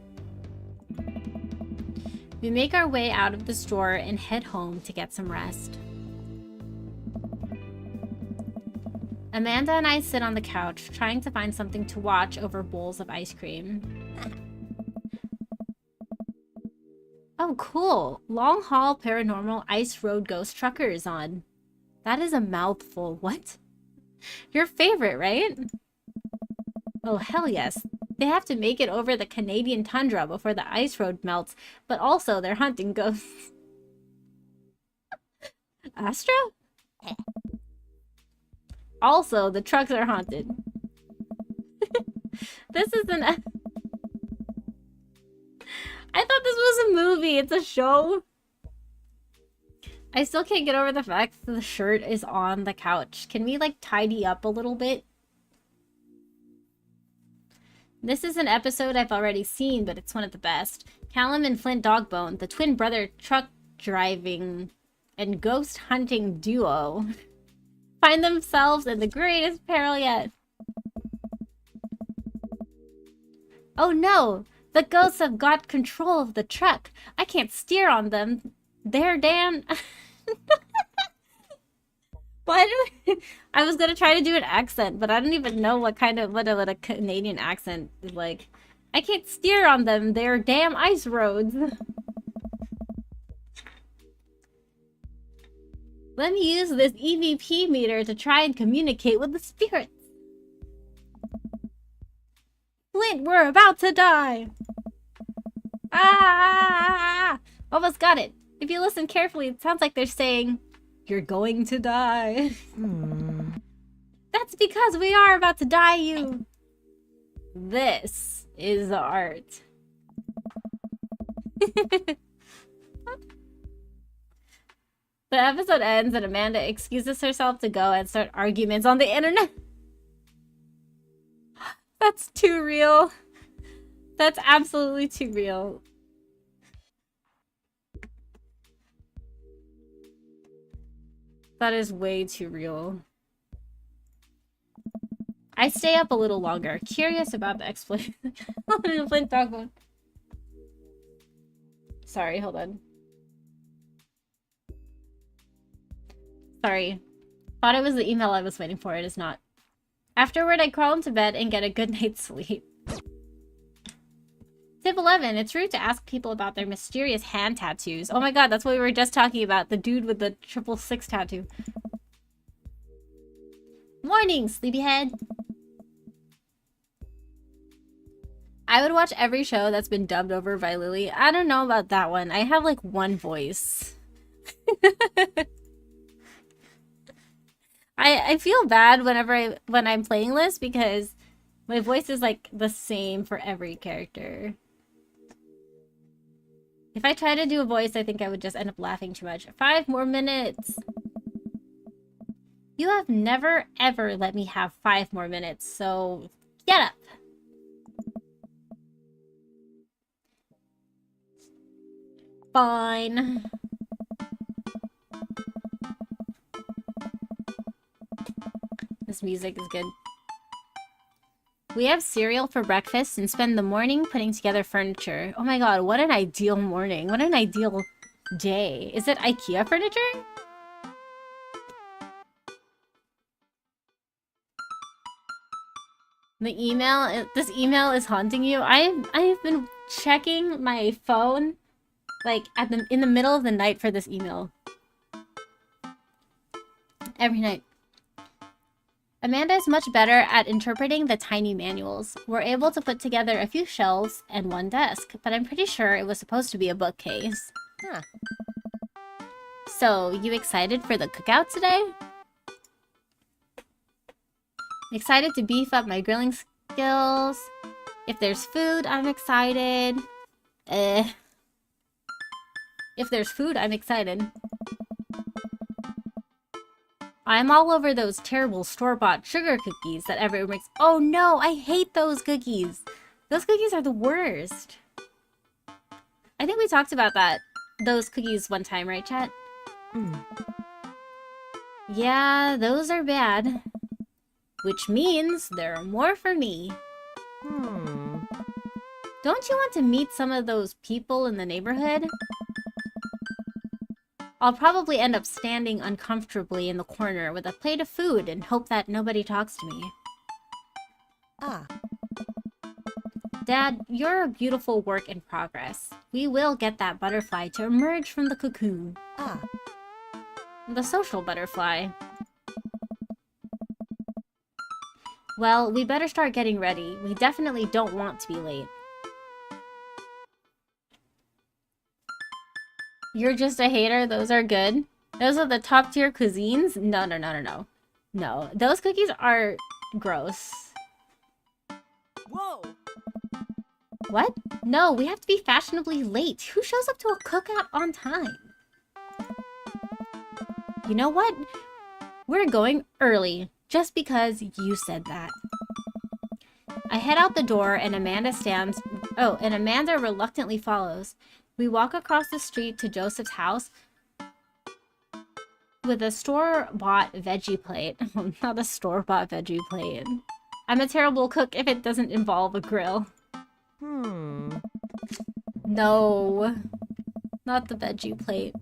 We make our way out of the store and head home to get some rest. Amanda and I sit on the couch, trying to find something to watch over bowls of ice cream. Oh, cool. Long Haul Paranormal Ice Road Ghost Trucker is on. That is a mouthful. What? Your favorite, right? Oh, hell yes. They have to make it over the Canadian tundra before the ice road melts, but also they're hunting ghosts. Astra? Also, the trucks are haunted. This is an... I thought this was a movie. It's a show. I still can't get over the fact that the shirt is on the couch. Can we, like, tidy up a little bit? This is an episode I've already seen, but it's one of the best. Callum and Flint Dogbone, the twin brother truck driving and ghost hunting duo, find themselves in the greatest peril yet. Oh no! The ghosts have got control of the truck. I can't steer on them. They're damn... What? I was gonna try to do an accent, but I don't even know what kind of... what a Canadian accent is like. I can't steer on them. They're damn ice roads. Let me use this EVP meter to try and communicate with the spirits. Flint, we're about to die! Ah! Almost got it. If you listen carefully, it sounds like they're saying, "You're going to die." That's because we are about to die, you. This is art. The episode ends and Amanda excuses herself to go and start arguments on the internet. That's too real. That's absolutely too real. That is way too real. I stay up a little longer, curious about the explanation. Flint Dogbone. Sorry, hold on. Sorry. Thought it was the email I was waiting for. It is not. Afterward, I crawl into bed and get a good night's sleep. Tip 11. It's rude to ask people about their mysterious hand tattoos. Oh my god, that's what we were just talking about. The dude with the 666 tattoo. Morning, sleepyhead. I would watch every show that's been dubbed over by Lily. I don't know about that one. I have like one voice. I feel bad when I'm playing this because my voice is like the same for every character. If I try to do a voice, I think I would just end up laughing too much. 5 more minutes. You have never ever let me have 5 more minutes, so get up. Fine. This music is good. We have cereal for breakfast and spend the morning putting together furniture. Oh my god, what an ideal morning. What an ideal day. Is it IKEA furniture? This email is haunting you. I've been checking my phone like in the middle of the night for this email. Every night. Amanda is much better at interpreting the tiny manuals. We're able to put together a few shelves and one desk, but I'm pretty sure it was supposed to be a bookcase. Huh. So, you excited for the cookout today? Excited to beef up my grilling skills. If there's food, I'm excited. If there's food, I'm excited. I'm all over those terrible store-bought sugar cookies that everyone makes. Oh no, I hate those cookies. Those cookies are the worst. I think we talked about those cookies one time, right, chat? Yeah, those are bad. Which means there are more for me. Don't you want to meet some of those people in the neighborhood? I'll probably end up standing uncomfortably in the corner with a plate of food and hope that nobody talks to me. Dad, you're a beautiful work in progress. We will get that butterfly to emerge from the cocoon. The social butterfly. Well, we better start getting ready. We definitely don't want to be late. You're just a hater? Those are good? Those are the top tier cuisines? No. No, those cookies are gross. Whoa! What? No, we have to be fashionably late. Who shows up to a cookout on time? You know what? We're going early, just because you said that. I head out the door and Amanda reluctantly follows. We walk across the street to Joseph's house with a store-bought veggie plate. Not a store-bought veggie plate. I'm a terrible cook if it doesn't involve a grill. No. Not the veggie plate.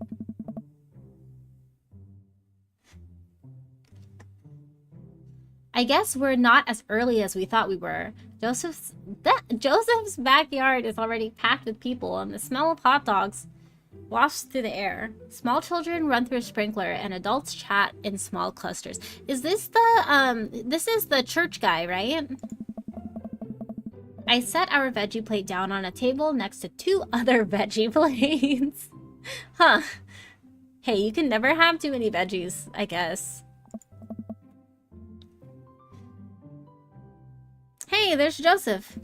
I guess we're not as early as we thought we were. Joseph's backyard is already packed with people, and the smell of hot dogs wafts through the air. Small children run through a sprinkler, and adults chat in small clusters. Is this this is the church guy, right? I set our veggie plate down on a table next to 2 other veggie plates. Huh. Hey, you can never have too many veggies, I guess. Hey, there's Joseph.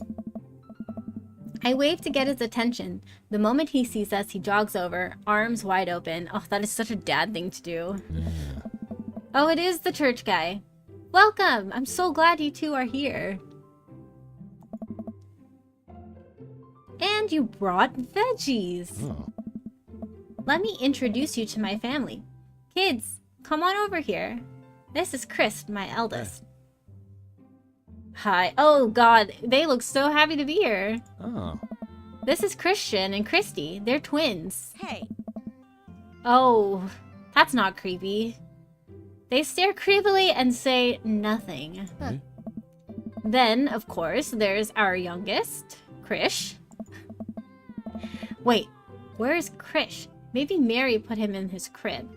I wave to get his attention. The moment he sees us, he jogs over, arms wide open. Oh, that is such a dad thing to do. Oh, it is the church guy. Welcome! I'm so glad you two are here. And you brought veggies. Let me introduce you to my family. Kids, come on over here. This is Chris, my eldest. Hi. Oh god, they look so happy to be here. This is Christian and Christy. They're twins. Hey. Oh, that's not creepy. They stare creepily and say nothing. Then, of course, there's our youngest, Krish. Wait, where is Krish? Maybe Mary put him in his crib.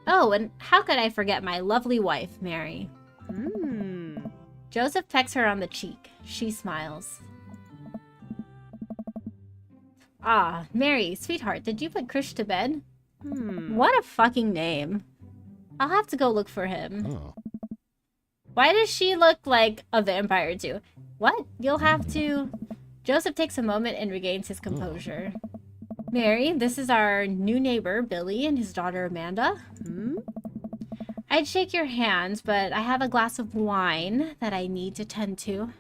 Oh, and how could I forget my lovely wife, Mary? Joseph pecks her on the cheek. She smiles. Ah, Mary, sweetheart, did you put Krish to bed? What a fucking name. I'll have to go look for him. Oh. Why does she look like a vampire too? What? You'll have to... Joseph takes a moment and regains his composure. Mary, this is our new neighbor, Billy, and his daughter, Amanda. I'd shake your hand, but I have a glass of wine that I need to tend to.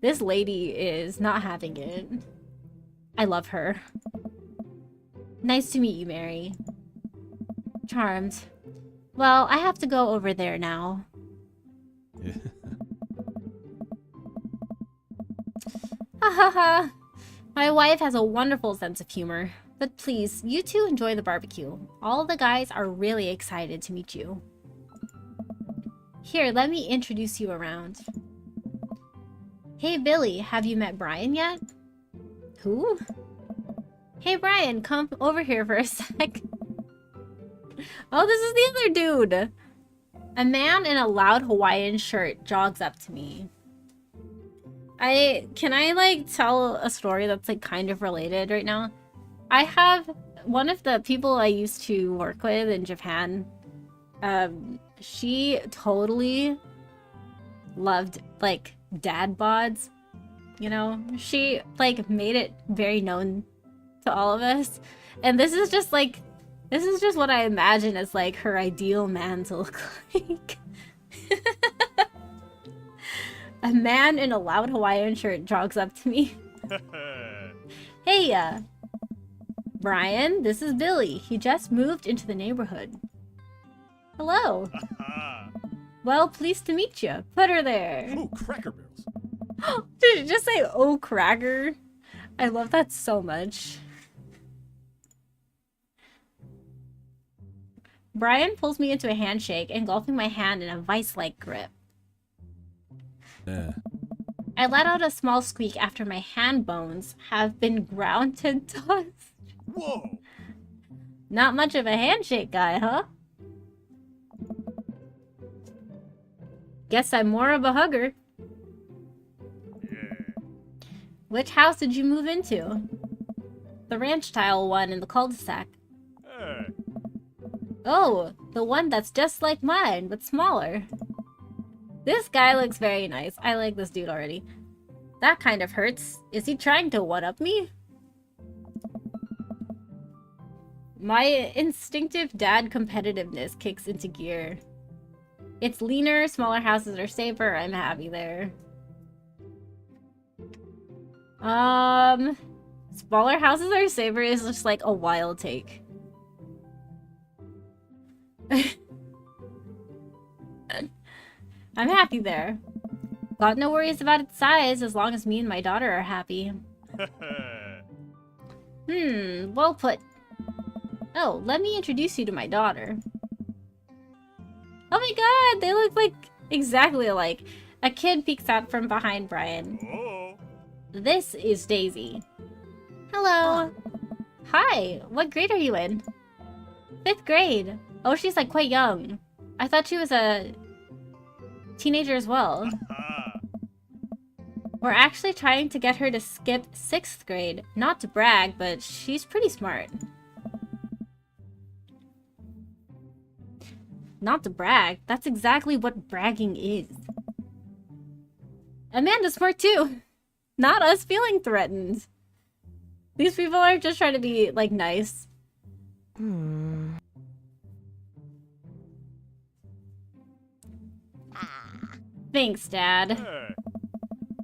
This lady is not having it. I love her. Nice to meet you, Mary. Charmed. Well, I have to go over there now. Ha ha ha. My wife has a wonderful sense of humor. But please, you two enjoy the barbecue. All the guys are really excited to meet you. Here, let me introduce you around. Hey Billy, have you met Brian yet? Who? Hey Brian, come over here for a sec. Oh, this is the other dude. A man in a loud Hawaiian shirt jogs up to me. Can I like tell a story that's like kind of related right now? I have one of the people I used to work with in Japan. She totally loved like dad bods. You know, she like made it very known to all of us. And this is just what I imagine as like her ideal man to look like. A man in a loud Hawaiian shirt jogs up to me. Hey, Brian, this is Billy. He just moved into the neighborhood. Hello. Well, pleased to meet you. Put her there. Oh, Cracker Barrels. Did you just say, oh, cracker? I love that so much. Brian pulls me into a handshake, engulfing my hand in a vice-like grip. I let out a small squeak after my hand bones have been ground to dust. Whoa! Not much of a handshake guy, huh? Guess I'm more of a hugger. Yeah. Which house did you move into? The ranch tile one in the cul-de-sac. Hey. Oh, the one that's just like mine, but smaller. This guy looks very nice. I like this dude already. That kind of hurts. Is he trying to one-up me? My instinctive dad competitiveness kicks into gear. It's leaner, smaller houses are safer. I'm happy there. Smaller houses are safer is just like a wild take. I'm happy there. Got no worries about its size as long as me and my daughter are happy. Well put. Oh, let me introduce you to my daughter. Oh my god, they look like exactly alike. A kid peeks out from behind Brian. Oh. This is Daisy. Hello. Hi, what grade are you in? 5th grade. Oh, she's like quite young. I thought she was a teenager as well. We're actually trying to get her to skip 6th grade. Not to brag, but she's pretty smart. Not to brag. That's exactly what bragging is. Amanda's smart too. Not us feeling threatened. These people are just trying to be, like, nice. Thanks, Dad. Hey.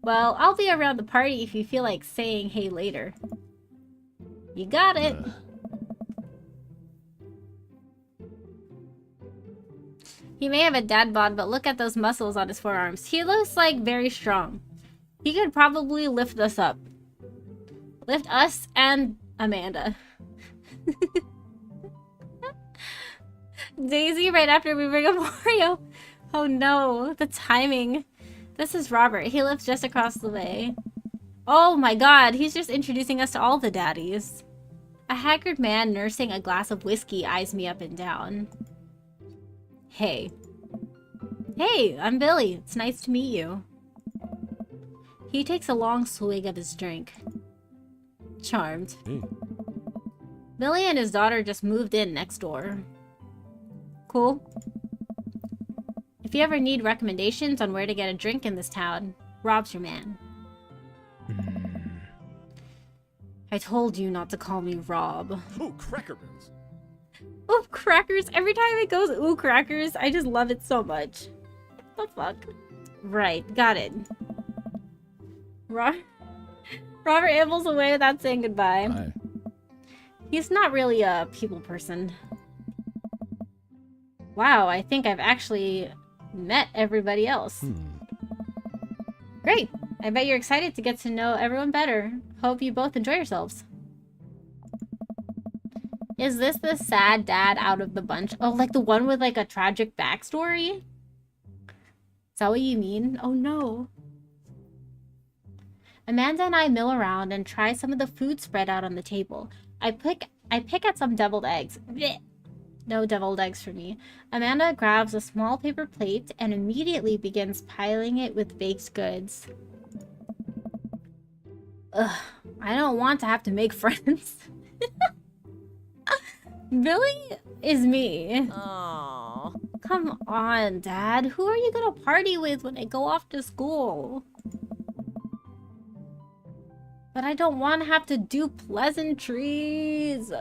Well, I'll be around the party if you feel like saying hey later. You got it. He may have a dad bod, but look at those muscles on his forearms. He looks like very strong. He could probably lift us up. Lift us and Amanda. Daisy right after we bring up Mario. Oh no, the timing. This is Robert. He lives just across the way. Oh my god, he's just introducing us to all the daddies. A haggard man nursing a glass of whiskey eyes me up and down. Hey. Hey, I'm Billy. It's nice to meet you. He takes a long swig of his drink. Charmed. Hey. Billy and his daughter just moved in next door. Cool. If you ever need recommendations on where to get a drink in this town, Rob's your man. I told you not to call me Rob. Ooh, Cracker Barrels. Ooh, crackers. Every time it goes, ooh, crackers, I just love it so much. The fuck? Right, got it. Robert ambles away without saying goodbye. Hi. He's not really a people person. Wow, I think I've actually met everybody else. Great! I bet you're excited to get to know everyone better. Hope you both enjoy yourselves. Is this the sad dad out of the bunch? Oh, like the one with like a tragic backstory? Is that what you mean? Oh no. Amanda and I mill around and try some of the food spread out on the table. I pick at some deviled eggs. Blech. No deviled eggs for me. Amanda grabs a small paper plate and immediately begins piling it with baked goods. Ugh, I don't want to have to make friends. Billy is me. Oh. Come on, Dad. Who are you gonna party with when I go off to school? But I don't want to have to do pleasantries.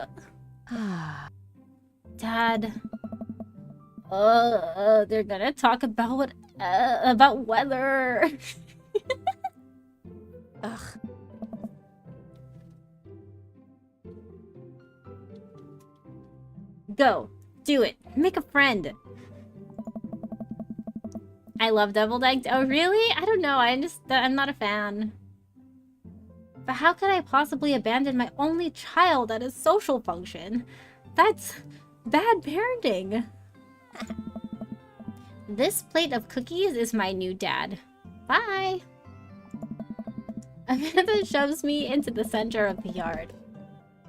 Dad. They're gonna talk about weather. Ugh. Go. Do it. Make a friend. I love deviled eggs. Oh, really? I don't know. I'm not a fan. But how could I possibly abandon my only child at a social function? That's bad parenting. This plate of cookies is my new dad. Bye. Amanda shoves me into the center of the yard.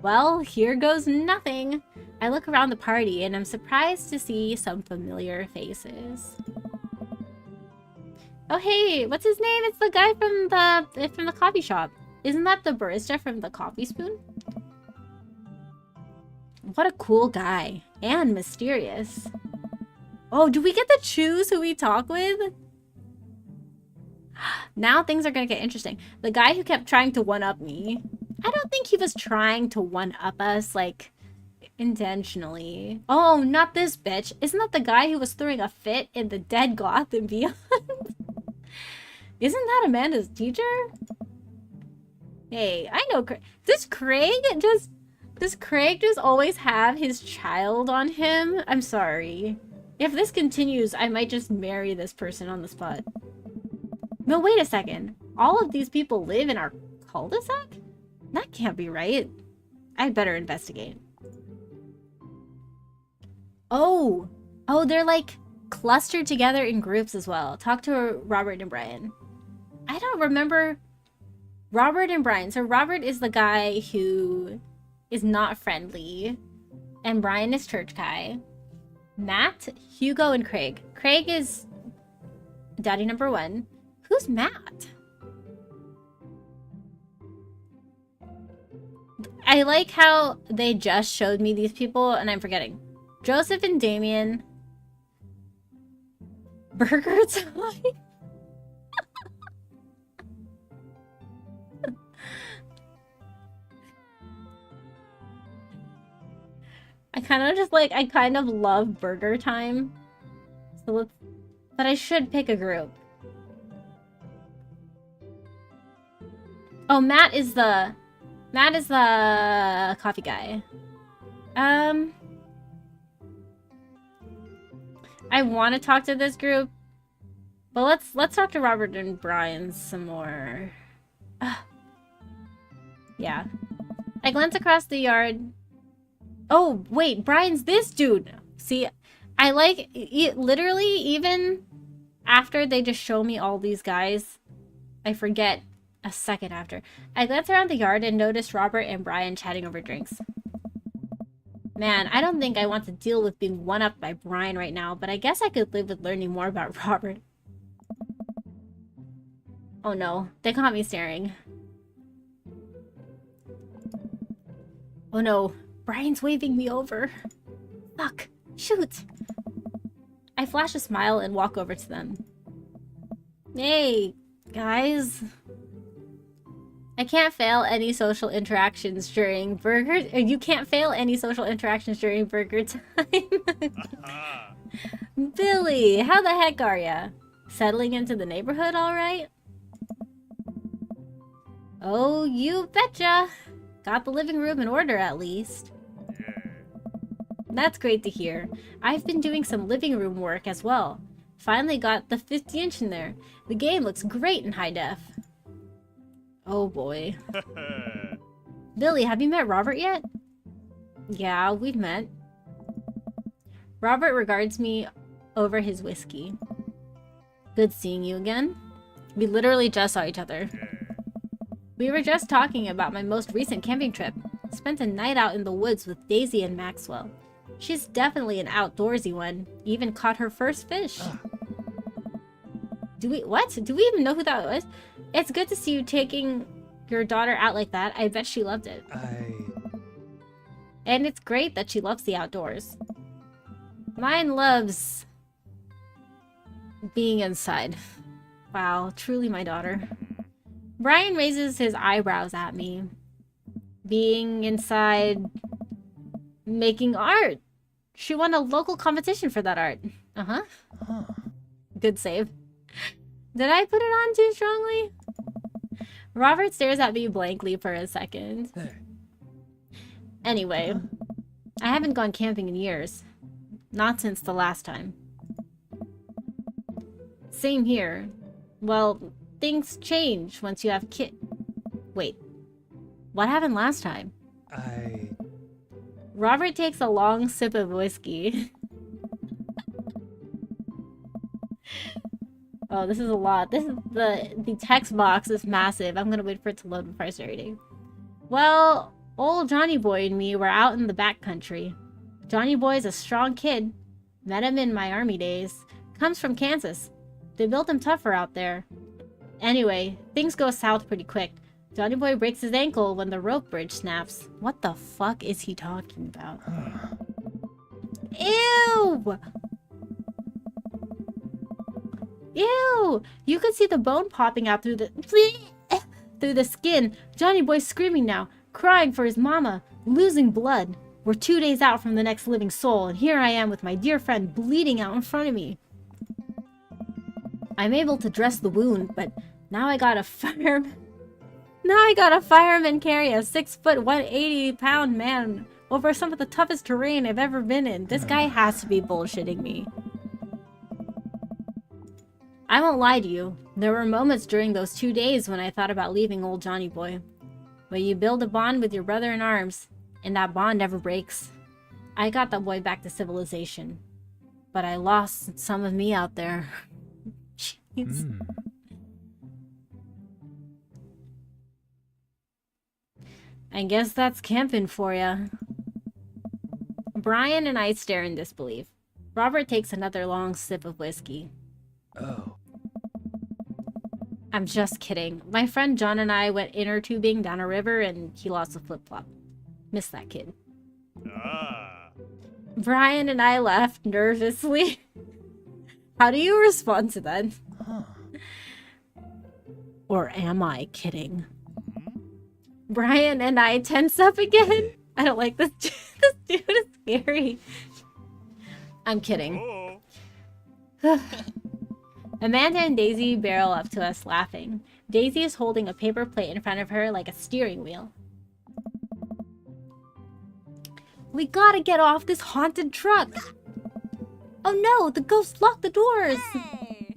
Well, here goes nothing. I look around the party and I'm surprised to see some familiar faces. Oh hey, what's his name? It's the guy from the coffee shop. Isn't that the barista from the Coffee Spoon? What a cool guy. And mysterious. Oh, do we get to choose who we talk with? Now things are gonna get interesting. The guy who kept trying to one-up me. I don't think he was trying to one-up us, like, intentionally. Oh, not this bitch. Isn't that the guy who was throwing a fit in the Dead Goth and Beyond? Isn't that Amanda's teacher? Hey, I know Craig. Does Craig just always have his child on him? I'm sorry. If this continues, I might just marry this person on the spot. No, wait a second. All of these people live in our cul-de-sac? That can't be right. I'd better investigate. Oh, they're like clustered together in groups as well. Talk to Robert and Brian. I don't remember Robert and Brian. So Robert is the guy who is not friendly, and Brian is church guy. Matt, Hugo, and Craig. Craig is daddy number 1. Who's Matt? I like how they just showed me these people and I'm forgetting. Joseph and Damien. Burger time. I kind of love burger time. So but I should pick a group. Oh, Matt is the coffee guy. I want to talk to this group, but let's talk to Robert and Brian some more. Yeah. I glance across the yard. Oh, wait, Brian's this dude. See, I like, literally, even after they just show me all these guys, I forget a second after. I glanced around the yard and noticed Robert and Brian chatting over drinks. Man, I don't think I want to deal with being one-upped by Brian right now, but I guess I could live with learning more about Robert. Oh no, they caught me staring. Oh no, Brian's waving me over. Fuck, shoot! I flash a smile and walk over to them. Hey, guys. I can't fail any social interactions during burger... You can't fail any social interactions during burger time. Billy, how the heck are ya? Settling into the neighborhood alright? Oh, you betcha. Got the living room in order at least. That's great to hear. I've been doing some living room work as well. Finally got the 50-inch in there. The game looks great in high def. Oh boy. Billy, have you met Robert yet? Yeah, we've met. Robert regards me over his whiskey. Good seeing you again. We literally just saw each other. We were just talking about my most recent camping trip. Spent a night out in the woods with Daisy and Maxwell. She's definitely an outdoorsy one. Even caught her first fish. Do we even know who that was? It's good to see you taking your daughter out like that. I bet she loved it. And it's great that she loves the outdoors. Mine loves being inside. Wow, truly my daughter. Brian raises his eyebrows at me. Being inside, making art. She won a local competition for that art. Uh-huh. Good save. Did I put it on too strongly? Robert stares at me blankly for a second. Anyway, I haven't gone camping in years. Not since the last time. Same here. Well, things change once you have Wait. What happened last time? Robert takes a long sip of whiskey. Oh, this is a lot. This is the text box is massive. I'm gonna wait for it to load before I start reading. Well, old Johnny Boy and me were out in the backcountry. Johnny Boy's a strong kid. Met him in my army days. Comes from Kansas. They built him tougher out there. Anyway, things go south pretty quick. Johnny Boy breaks his ankle when the rope bridge snaps. What the fuck is he talking about? Ew! Ew! You could see the bone popping out through the skin. Johnny Boy's screaming now, crying for his mama, losing blood. We're 2 days out from the next living soul, and here I am with my dear friend bleeding out in front of me. I'm able to dress the wound, but now I gotta fireman carry a 6', 180-pound man over some of the toughest terrain I've ever been in. This guy has to be bullshitting me. I won't lie to you. There were moments during those 2 days when I thought about leaving old Johnny Boy. But you build a bond with your brother in arms, and that bond never breaks. I got that boy back to civilization. But I lost some of me out there. Jeez. I guess that's camping for ya. Brian and I stare in disbelief. Robert takes another long sip of whiskey. Oh. I'm just kidding. My friend John and I went inner tubing down a river and he lost a flip-flop. Miss that kid. Brian and I laughed nervously. How do you respond to that? Or am I kidding? Brian and I tense up again. I don't like this. This dude is scary. I'm kidding. Amanda and Daisy barrel up to us laughing. Daisy is holding a paper plate in front of her like a steering wheel. We gotta get off this haunted truck. Oh no, the ghost locked the doors. Hey.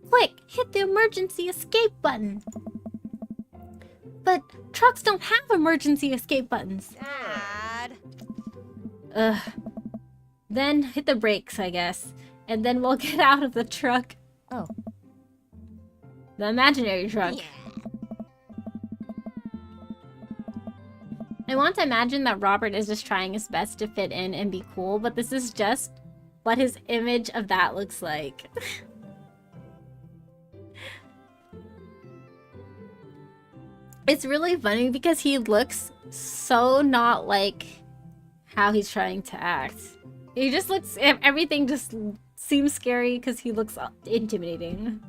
Quick, hit the emergency escape button. But trucks don't have emergency escape buttons. Dad. Ugh. Then hit the brakes, I guess. And then we'll get out of the truck. Oh. The imaginary truck. Yeah. I want to imagine that Robert is just trying his best to fit in and be cool, but this is just what his image of that looks like. It's really funny because he looks so not like how he's trying to act. He just looks... Everything just seems scary because he looks intimidating.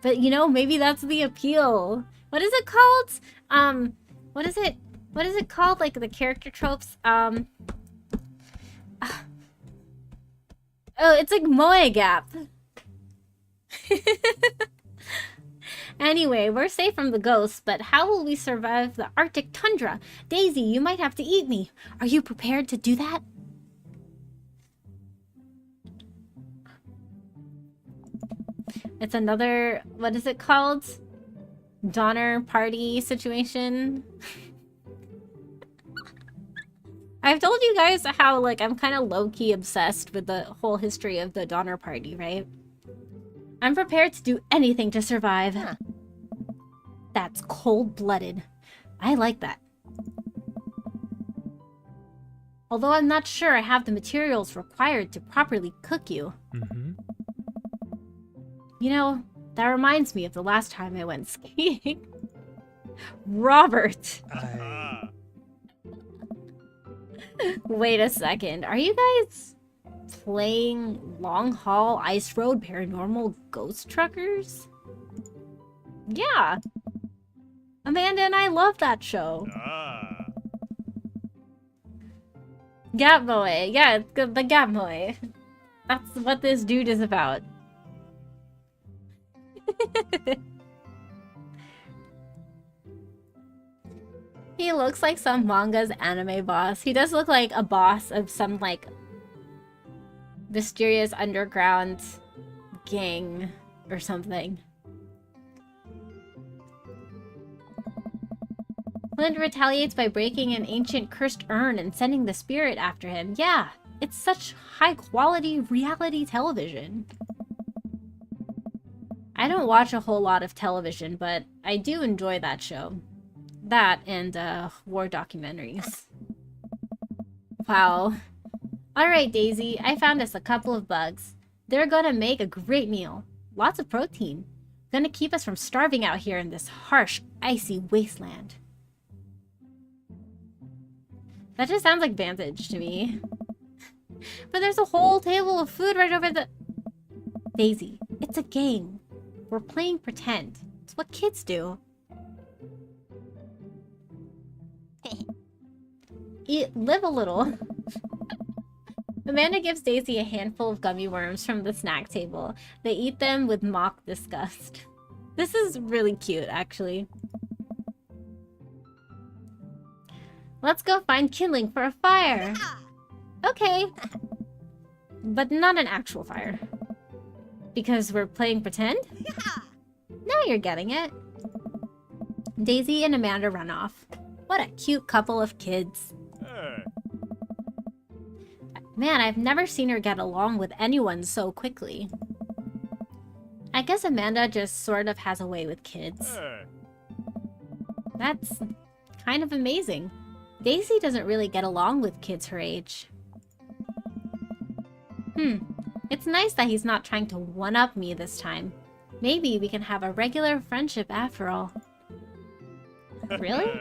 But, you know, maybe that's the appeal. What is it called? What is it? What is it called? Like the character tropes? Oh, it's like Moe Gap. Anyway, we're safe from the ghosts, but how will we survive the Arctic tundra? Daisy, you might have to eat me. Are you prepared to do that? It's another, what is it called? Donner party situation. I've told you guys how, like, I'm kind of low-key obsessed with the whole history of the Donner party, right? I'm prepared to do anything to survive. Huh. That's cold-blooded. I like that. Although I'm not sure I have the materials required to properly cook you. Mm-hmm. You know, that reminds me of the last time I went skiing. Robert! Wait a second. Are you guys playing Long Haul Ice Road Paranormal Ghost Truckers? Yeah. Amanda and I love that show. Gap Boy. Yeah, it's the Gap Boy. That's what this dude is about. He looks like some manga's anime boss. He does look like a boss of some, like, mysterious underground gang or something. Flint retaliates by breaking an ancient cursed urn and sending the spirit after him. Yeah, it's such high-quality reality television. I don't watch a whole lot of television, but I do enjoy that show. That and war documentaries. Wow. Alright, Daisy, I found us a couple of bugs. They're gonna make a great meal. Lots of protein. Gonna keep us from starving out here in this harsh, icy wasteland. That just sounds like Vantage to me. But there's a whole table of food right over the... Daisy, it's a game. We're playing pretend. It's what kids do. Live a little. Amanda gives Daisy a handful of gummy worms from the snack table. They eat them with mock disgust. This is really cute, actually. Let's go find kindling for a fire. Okay. But not an actual fire. Because we're playing pretend? Now you're getting it. Daisy and Amanda run off. What a cute couple of kids. Hey. Man, I've never seen her get along with anyone so quickly. I guess Amanda just sort of has a way with kids. Hey. That's kind of amazing. Daisy doesn't really get along with kids her age. It's nice that he's not trying to one-up me this time. Maybe we can have a regular friendship after all. Really?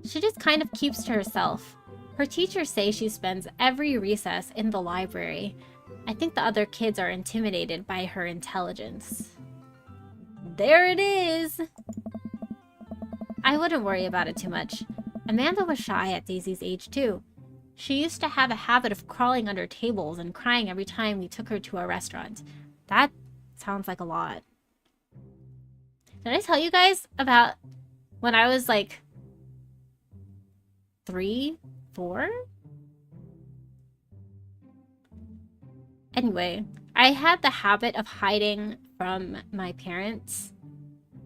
She just kind of keeps to herself. Her teachers say she spends every recess in the library. I think the other kids are intimidated by her intelligence. There it is! I wouldn't worry about it too much. Amanda was shy at Daisy's age too. She used to have a habit of crawling under tables and crying every time we took her to a restaurant. That sounds like a lot. Did I tell you guys about when I was like 3, 4? Anyway, I had the habit of hiding from my parents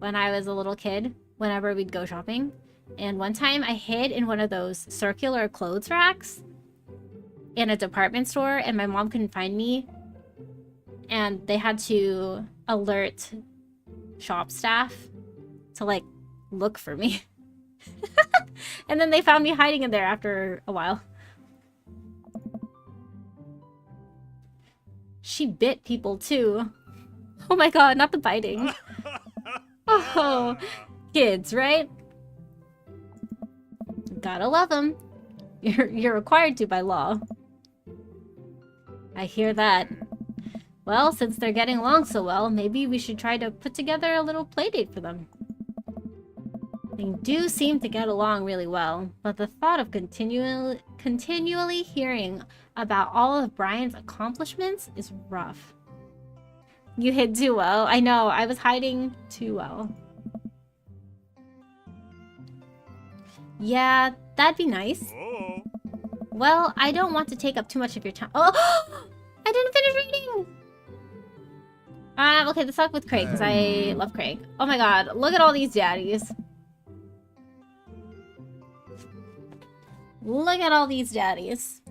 when I was a little kid, whenever we'd go shopping. And one time I hid in one of those circular clothes racks in a department store, and my mom couldn't find me. And they had to alert shop staff to, like, look for me. And then they found me hiding in there after a while. She bit people too. Oh my god, not the biting. Oh, kids, right? Gotta love them. You're required to by law. I hear that. Well, since they're getting along so well, maybe we should try to put together a little playdate for them. They do seem to get along really well, but the thought of continually hearing about all of Brian's accomplishments is rough. You hid too well. I know, I was hiding too well. Yeah, that'd be nice. Oh. Well, I don't want to take up too much of your time. Oh! I didn't finish reading! Okay, let's talk with Craig, because I love Craig. Oh my god, look at all these daddies. Look at all these daddies.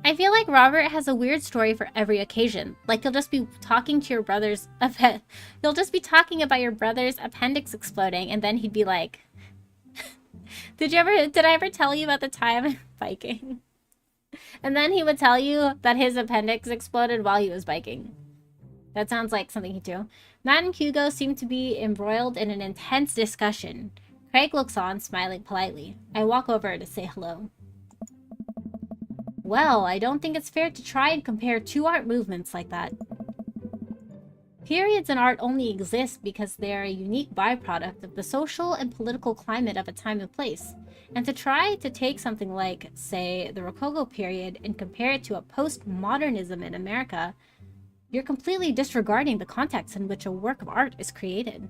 I feel like Robert has a weird story for every occasion. Like, you'll just be talking to your brother's... You'll just be talking about your brother's appendix exploding, and then he'd be like... Did I ever tell you about the time I'm biking? And then he would tell you that his appendix exploded while he was biking. That sounds like something he'd do. Matt and Hugo seem to be embroiled in an intense discussion. Craig looks on, smiling politely. I walk over to say hello. Well, I don't think it's fair to try and compare two art movements like that. Periods in art only exist because they are a unique byproduct of the social and political climate of a time and place. And to try to take something like, say, the Rococo period and compare it to a postmodernism in America, you're completely disregarding the context in which a work of art is created.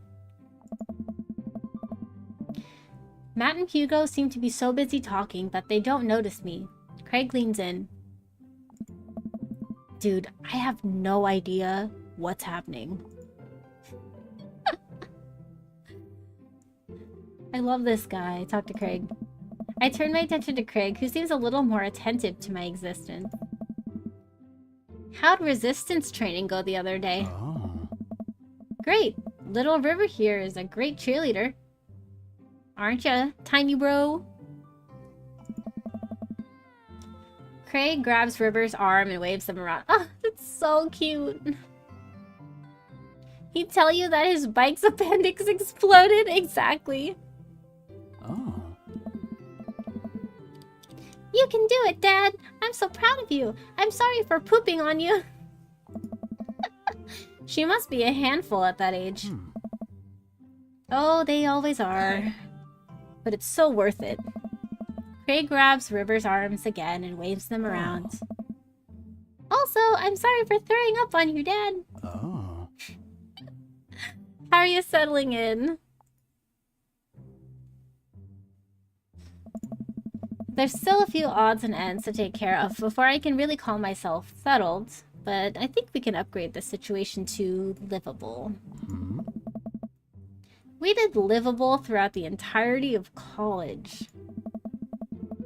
Matt and Hugo seem to be so busy talking that they don't notice me. Craig leans in. Dude, I have no idea what's happening. I love this guy. Talk to Craig. I turn my attention to Craig, who seems a little more attentive to my existence. How'd resistance training go the other day? Oh. Great. Little River here is a great cheerleader. Aren't ya, tiny bro? Craig grabs River's arm and waves them around. Oh, that's so cute. He'd tell you that his bike's appendix exploded? Exactly. Oh. You can do it, Dad. I'm so proud of you. I'm sorry for pooping on you. She must be a handful at that age. Oh, they always are. But it's so worth it. Craig grabs River's arms again and waves them around. Also, I'm sorry for throwing up on you, Dad. Oh. How are you settling in? There's still a few odds and ends to take care of before I can really call myself settled, but I think we can upgrade the situation to livable. We did livable throughout the entirety of college.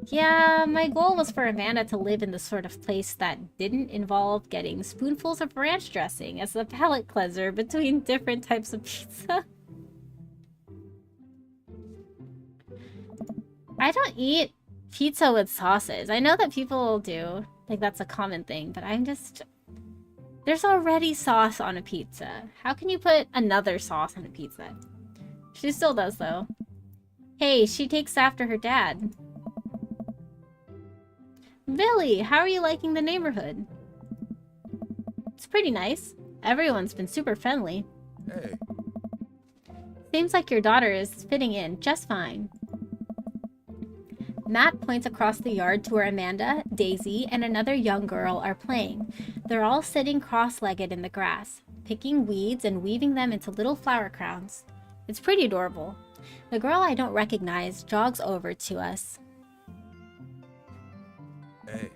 Yeah, my goal was for Amanda to live in the sort of place that didn't involve getting spoonfuls of ranch dressing as the palate cleanser between different types of pizza. I don't eat pizza with sauces. I know that people do. Like, that's a common thing, but I'm just... There's already sauce on a pizza. How can you put another sauce on a pizza? She still does, though. Hey, she takes after her dad. Billy, how are you liking the neighborhood? It's pretty nice. Everyone's been super friendly. Hey. Seems like your daughter is fitting in just fine. Matt points across the yard to where Amanda, Daisy, and another young girl are playing. They're all sitting cross-legged in the grass, picking weeds and weaving them into little flower crowns. It's pretty adorable. The girl I don't recognize jogs over to us. Hey.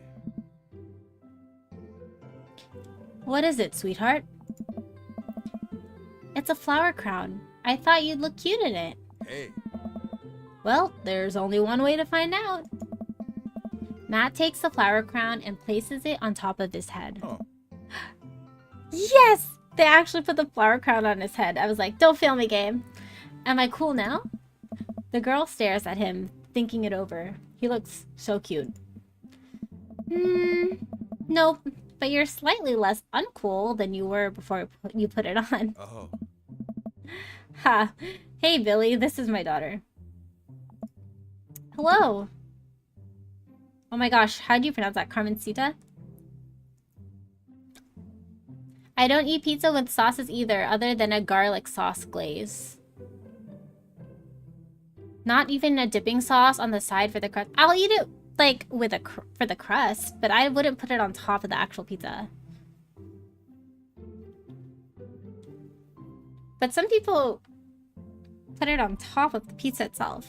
What is it, sweetheart? It's a flower crown. I thought you'd look cute in it. Hey. Well, there's only one way to find out. Matt takes the flower crown and places it on top of his head. Oh. Yes! They actually put the flower crown on his head. I was like, don't fail me, game. Am I cool now? The girl stares at him, thinking it over. He looks so cute. Nope. But you're slightly less uncool than you were before you put it on. Oh. Ha. Hey, Billy, this is my daughter. Hello. Oh my gosh, how do you pronounce that? Carmencita? I don't eat pizza with sauces either, other than a garlic sauce glaze. Not even a dipping sauce on the side for the crust. I'll eat it, like, with for the crust, but I wouldn't put it on top of the actual pizza. But some people put it on top of the pizza itself.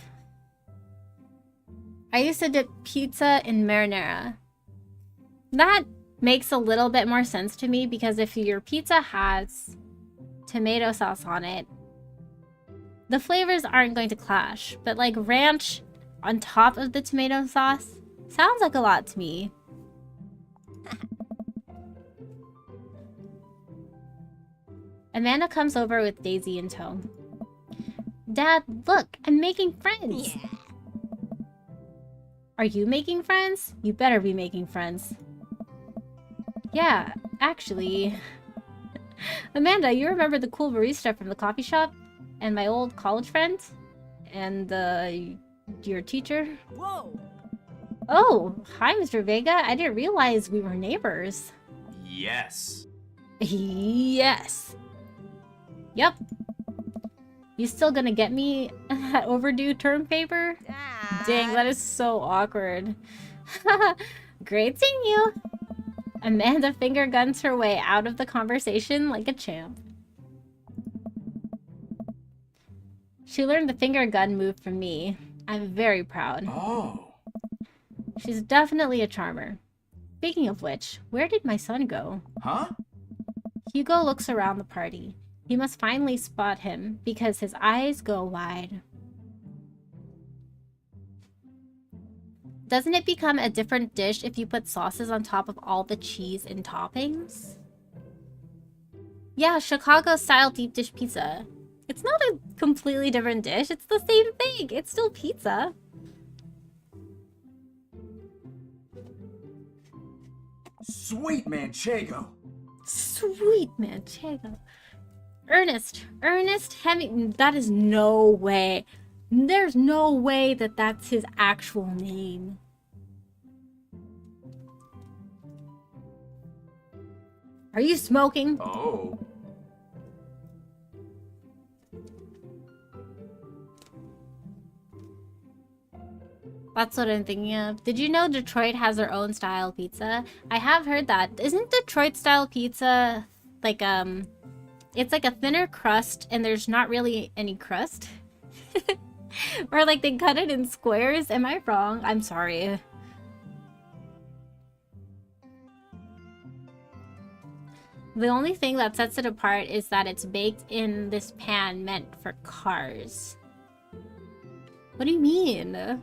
I used to dip pizza in marinara. That makes a little bit more sense to me because if your pizza has tomato sauce on it, the flavors aren't going to clash. But like ranch on top of the tomato sauce sounds like a lot to me. Amanda comes over with Daisy in tow. Dad, look, I'm making friends. Yeah. Are you making friends? You better be making friends. Yeah, actually. Amanda, you remember the cool barista from the coffee shop? And my old college friend? And, your teacher? Whoa. Oh, hi, Mr. Vega. I didn't realize we were neighbors. Yes. Yes. Yep. You still gonna get me that overdue term paper? Dad. Dang, that is so awkward. Great seeing you. Amanda finger guns her way out of the conversation like a champ. She learned the finger gun move from me. I'm very proud. Oh. She's definitely a charmer. Speaking of which, where did my son go? Huh? Hugo looks around the party. He must finally spot him because his eyes go wide. Doesn't it become a different dish if you put sauces on top of all the cheese and toppings? Yeah, Chicago-style deep dish pizza. It's not a completely different dish. It's the same thing. It's still pizza. Sweet manchego. Sweet manchego. Ernest Heming. That is no way. There's no way that that's his actual name. Are you smoking? Oh. That's what I'm thinking of. Did you know Detroit has their own style pizza? I have heard that. Isn't Detroit style pizza like, it's like a thinner crust and there's not really any crust? Or like they cut it in squares? Am I wrong? I'm sorry. The only thing that sets it apart is that it's baked in this pan meant for cars. What do you mean?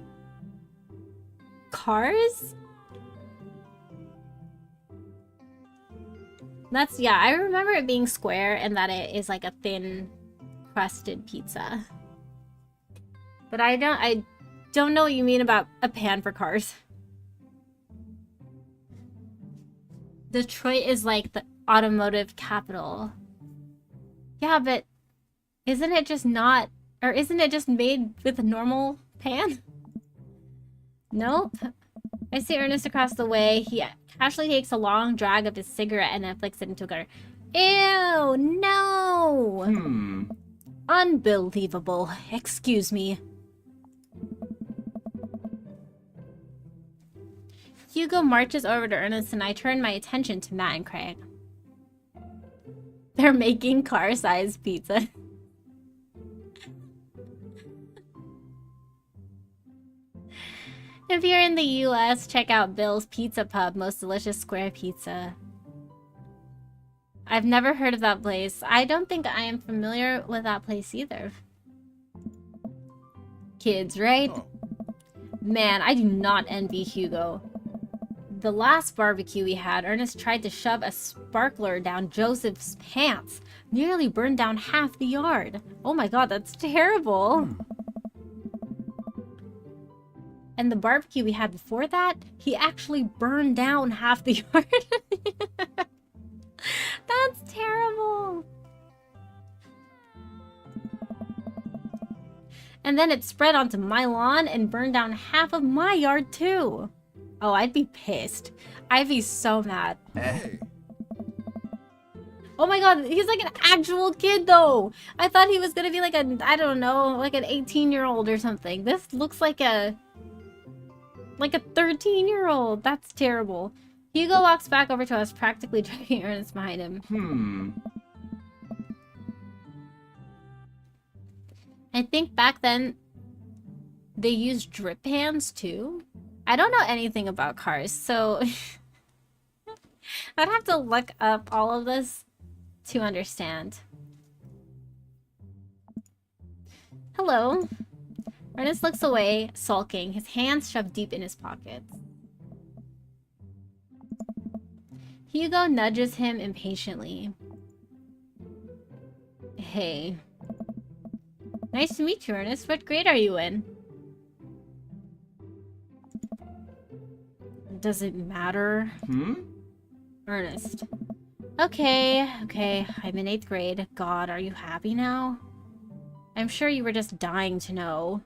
Cars? That's, yeah, I remember it being square and that it is like a thin crusted pizza. But I don't know what you mean about a pan for cars. Detroit is like the automotive capital. Yeah, but isn't it just not, or isn't it just made with a normal pan? Nope. I see Ernest across the way. He casually takes a long drag of his cigarette and then flicks it into a gutter. Ew, no! Unbelievable. Excuse me. Hugo marches over to Ernest and I turn my attention to Matt and Craig. They're making car-sized pizza. If you're in the US, check out Bill's Pizza Pub, most delicious square pizza. I've never heard of that place. I don't think I am familiar with that place either. kids, right? Oh. Man, I do not envy Hugo. The last barbecue we had, Ernest tried to shove a sparkler down Joseph's pants. Nearly burned down half the yard. Oh my god, that's terrible. And the barbecue we had before that, he actually burned down half the yard. That's terrible. And then it spread onto my lawn and burned down half of my yard too. Oh, I'd be pissed. I'd be so mad. Hey. Oh my god, he's like an actual kid though. I thought he was gonna be like a, I don't know, like an 18-year-old or something. This looks like a 13-year-old. That's terrible. Hugo walks back over to us, practically dragging Ernest behind him. I think back then, they used drip pans too. I don't know anything about cars, so I'd have to look up all of this to understand. Hello. Ernest looks away, sulking, his hands shoved deep in his pockets. Hugo nudges him impatiently. Hey. Nice to meet you, Ernest. What grade are you in? Does it matter? Ernest. Okay. I'm in 8th grade. God, are you happy now? I'm sure you were just dying to know.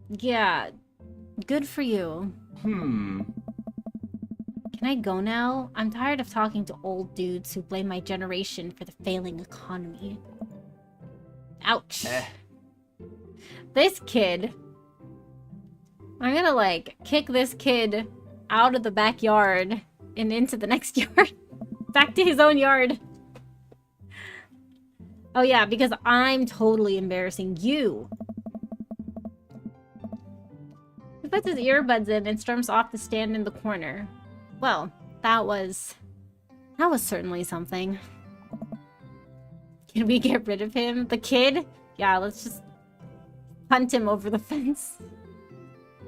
Yeah. Good for you. Can I go now? I'm tired of talking to old dudes who blame my generation for the failing economy. Ouch. This kid. I'm gonna, like, kick this kid out of the backyard and into the next yard. Back to his own yard. Oh yeah, because I'm totally embarrassing you. He puts his earbuds in and storms off to stand in the corner. Well, that was certainly something. Can we get rid of him? The kid? Yeah, let's just punt him over the fence.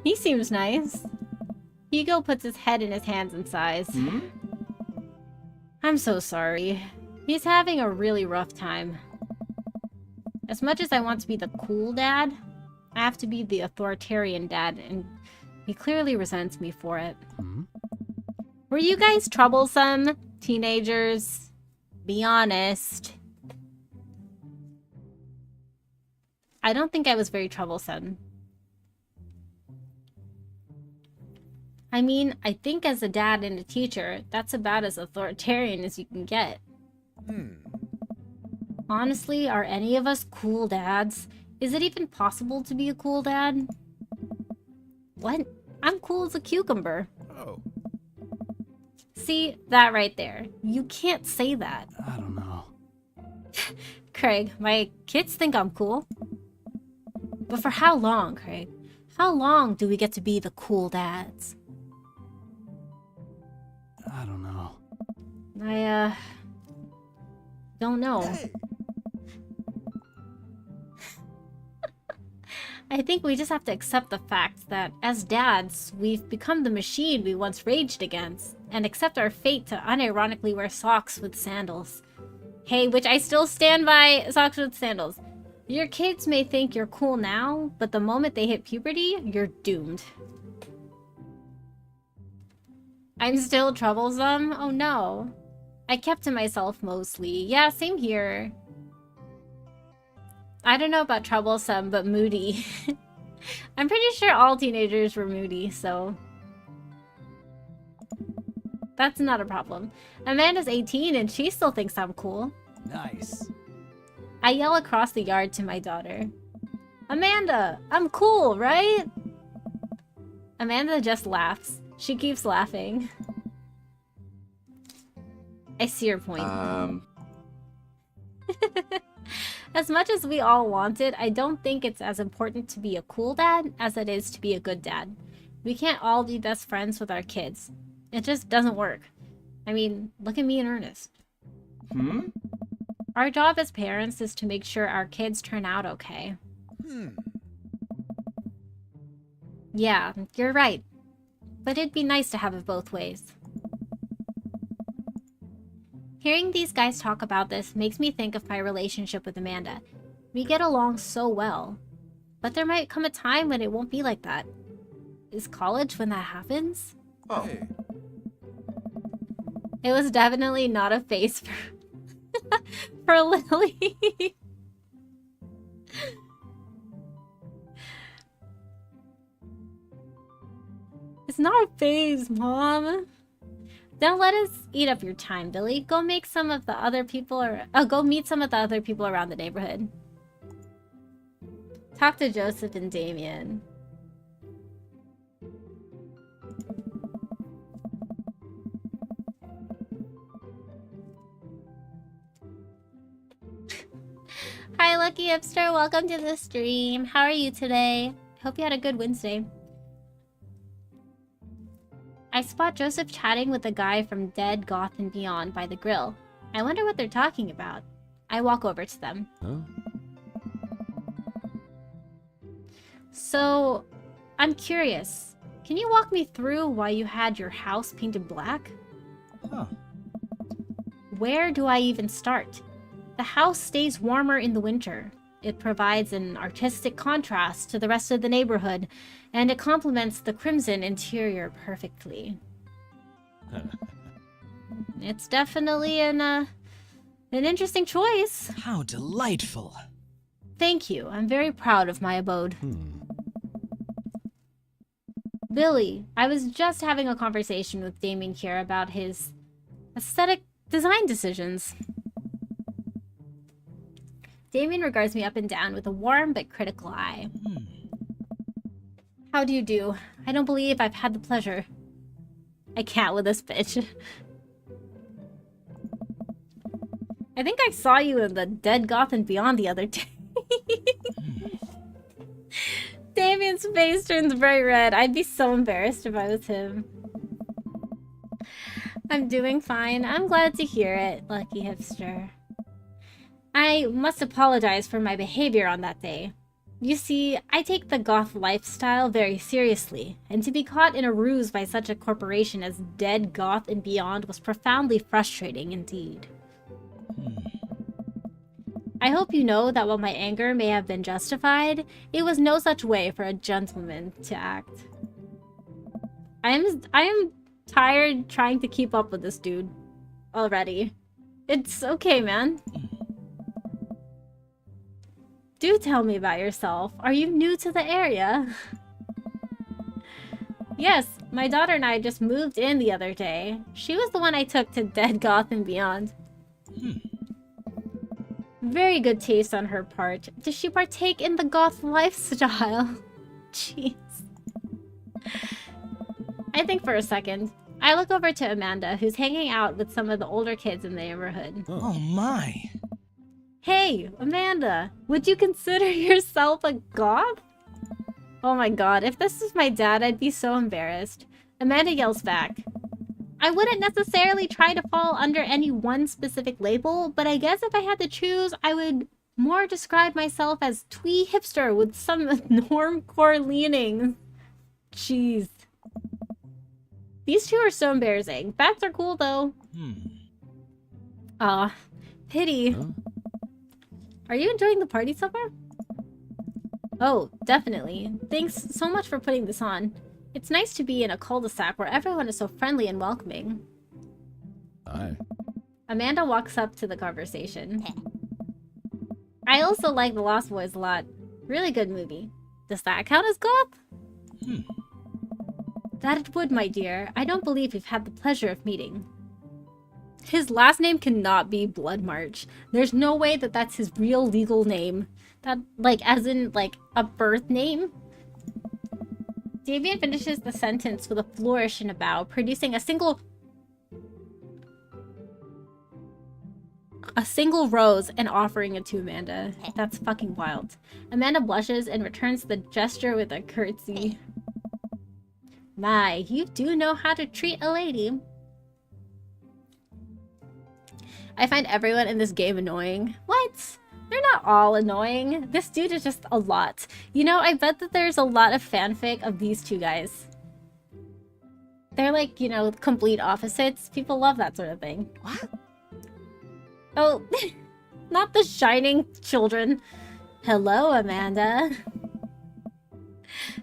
He seems nice. Hugo puts his head in his hands and sighs. I'm so sorry. He's having a really rough time. As much as I want to be the cool dad, I have to be the authoritarian dad, and he clearly resents me for it. Were you guys troublesome, teenagers? Be honest. I don't think I was very troublesome. I mean, I think as a dad and a teacher, that's about as authoritarian as you can get. Honestly, are any of us cool dads? Is it even possible to be a cool dad? What? I'm cool as a cucumber. Oh. See, that right there. You can't say that. I don't know. Craig, my kids think I'm cool. But for how long, Craig? How long do we get to be the cool dads? I don't know. I, don't know. Hey. I think we just have to accept the fact that, as dads, we've become the machine we once raged against, and accept our fate to unironically wear socks with sandals. Hey, which I still stand by socks with sandals. Your kids may think you're cool now, but the moment they hit puberty, you're doomed. I'm still troublesome? Oh no. I kept to myself mostly. Yeah, same here. I don't know about troublesome, but moody. I'm pretty sure all teenagers were moody, so... that's not a problem. Amanda's 18 and she still thinks I'm cool. Nice. I yell across the yard to my daughter. Amanda, I'm cool, right? Amanda just laughs. She keeps laughing. I see your point. As much as we all want it, I don't think it's as important to be a cool dad as it is to be a good dad. We can't all be best friends with our kids. It just doesn't work. I mean, look at me and Ernest. Our job as parents is to make sure our kids turn out okay. Yeah, you're right. But it'd be nice to have it both ways. Hearing these guys talk about this makes me think of my relationship with Amanda. We get along so well. But there might come a time when it won't be like that. Is college when that happens? Oh. Hey. It was definitely not a face for, for Lily. It's not a phase, Mom. Don't let us eat up your time, Billy. Go make some of the other people go meet some of the other people around the neighborhood. Talk to Joseph and Damien. Hi, Lucky Hipster. Welcome to the stream. How are you today? Hope you had a good Wednesday. I spot Joseph chatting with a guy from Dead, Goth, and Beyond by the grill. I wonder what they're talking about. I walk over to them. Huh? So, I'm curious. Can you walk me through why you had your house painted black? Huh. Where do I even start? The house stays warmer in the winter. It provides an artistic contrast to the rest of the neighborhood, and it complements the crimson interior perfectly. It's definitely an interesting choice. How delightful. Thank you. I'm very proud of my abode. Billy, I was just having a conversation with Damien here about his aesthetic design decisions. Damien regards me up and down with a warm but critical eye. How do you do? I don't believe I've had the pleasure. I can't with this bitch. I think I saw you in the Dead Goth and Beyond the other day. Damien's face turns bright red. I'd be so embarrassed if I was him. I'm doing fine. I'm glad to hear it, Lucky Hipster. I must apologize for my behavior on that day. You see, I take the goth lifestyle very seriously, and to be caught in a ruse by such a corporation as Dead Goth and Beyond was profoundly frustrating indeed. I hope you know that while my anger may have been justified, it was no such way for a gentleman to act. I am tired trying to keep up with this dude already. It's okay, man. Do tell me about yourself. Are you new to the area? Yes, my daughter and I just moved in the other day. She was the one I took to Dead Goth and Beyond. Very good taste on her part. Does she partake in the goth lifestyle? Jeez. I think for a second. I look over to Amanda, who's hanging out with some of the older kids in the neighborhood. Oh my. Hey, Amanda, would you consider yourself a goth? Oh my god, if this was my dad, I'd be so embarrassed. Amanda yells back. I wouldn't necessarily try to fall under any one specific label, but I guess if I had to choose, I would more describe myself as twee hipster with some normcore leanings. Jeez. These two are so embarrassing. Bats are cool though. Aw, pity. Huh? Are you enjoying the party so far? Oh, definitely. Thanks so much for putting this on. It's nice to be in a cul-de-sac where everyone is so friendly and welcoming. Aye. Amanda walks up to the conversation. I also like The Lost Boys a lot. Really good movie. Does that count as goth? That it would, my dear. I don't believe we've had the pleasure of meeting. His last name cannot be Bloodmarch. There's no way that that's his real legal name. That, like, as in, like, a birth name? Damien finishes the sentence with a flourish and a bow, producing a single rose and offering it to Amanda. That's fucking wild. Amanda blushes and returns the gesture with a curtsy. My, you do know how to treat a lady. I find everyone in this game annoying. What? They're not all annoying. This dude is just a lot. You know, I bet that there's a lot of fanfic of these two guys. They're like, you know, complete opposites. People love that sort of thing. What? Oh, not the shining children. Hello, Amanda.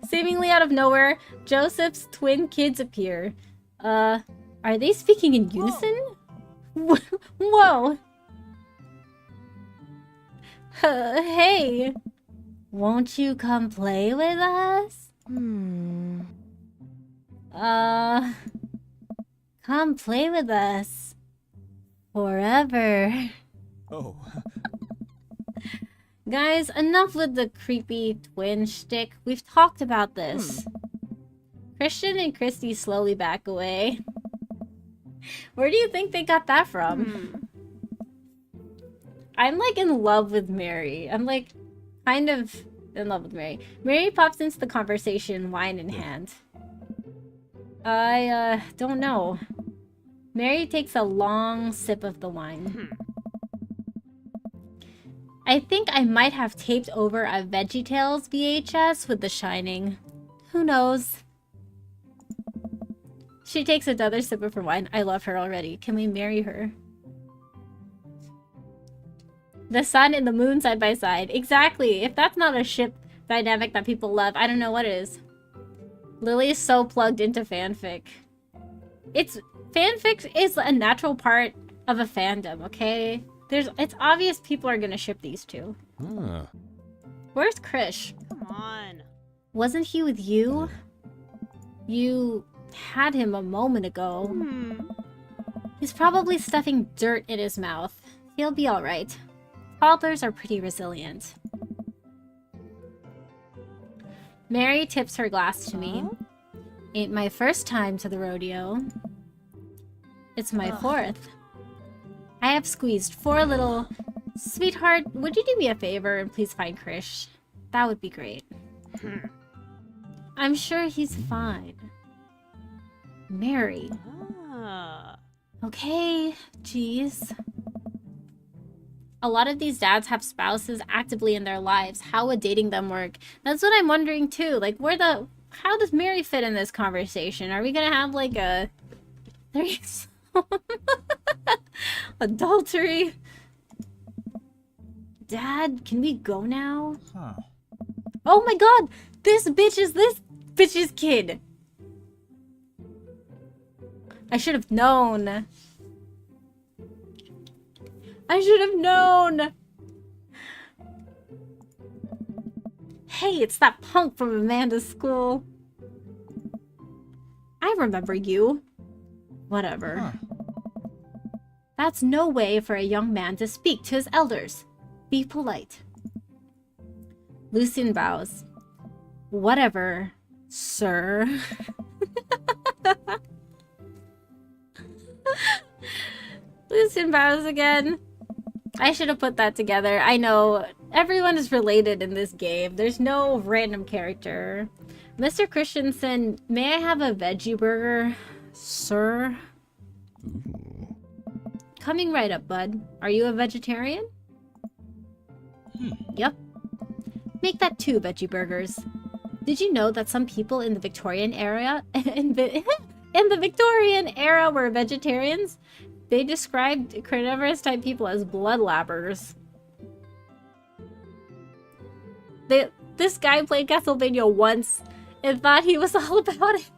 Seemingly out of nowhere, Joseph's twin kids appear. Are they speaking in unison? Whoa. Hey, won't you come play with us? Come play with us. Forever. Oh. Guys, enough with the creepy twin shtick. We've talked about this. Christian and Christy slowly back away. Where do you think they got that from? I'm like in love with Mary. I'm like kind of in love with Mary. Mary pops into the conversation, wine in hand. I don't know. Mary takes a long sip of the wine. I think I might have taped over a VeggieTales VHS with The Shining. Who knows? She takes another sip of her wine. I love her already. Can we marry her? The sun and the moon side by side. Exactly. If that's not a ship dynamic that people love, I don't know what is. Lily is so plugged into fanfic. Fanfic is a natural part of a fandom, okay? It's obvious people are gonna ship these two. Ah. Where's Krish? Come on. Wasn't he with you? You had him a moment ago. He's probably stuffing dirt in his mouth. He'll be alright. Toddlers are pretty resilient. Mary tips her glass to me. Ain't my first time to the rodeo. It's my fourth. I have squeezed 4 little... Sweetheart, would you do me a favor and please find Krish? That would be great. I'm sure he's fine. Mary. Okay, jeez. A lot of these dads have spouses actively in their lives. How would dating them work? That's what I'm wondering too. Like, how does Mary fit in this conversation? Are we gonna have like a threesome? Adultery? Dad, can we go now? Huh. Oh my god! This bitch's kid! I should have known. I should have known! Hey, it's that punk from Amanda's school. I remember you. Whatever. Huh. That's no way for a young man to speak to his elders. Be polite. Lucian bows. Whatever, sir. Lucian bows again. I should have put that together. I know, everyone is related in this game. There's no random character. Mr. Christensen, may I have a veggie burger, sir? Ooh. Coming right up, bud. Are you a vegetarian? Yep. Make that 2 veggie burgers. Did you know that some people in the Victorian era in the Victorian era were vegetarians? They described carnivorous type people as bloodlappers. This guy played Castlevania once and thought he was all about it.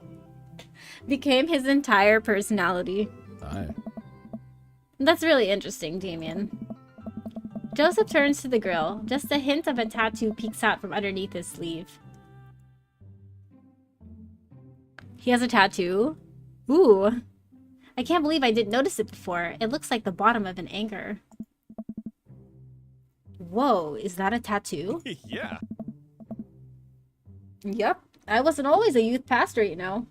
Became his entire personality. Aye. That's really interesting, Damien. Joseph turns to the grill. Just a hint of a tattoo peeks out from underneath his sleeve. He has a tattoo? Ooh. I can't believe I didn't notice it before. It looks like the bottom of an anchor. Whoa, is that a tattoo? Yeah. Yep. I wasn't always a youth pastor, you know.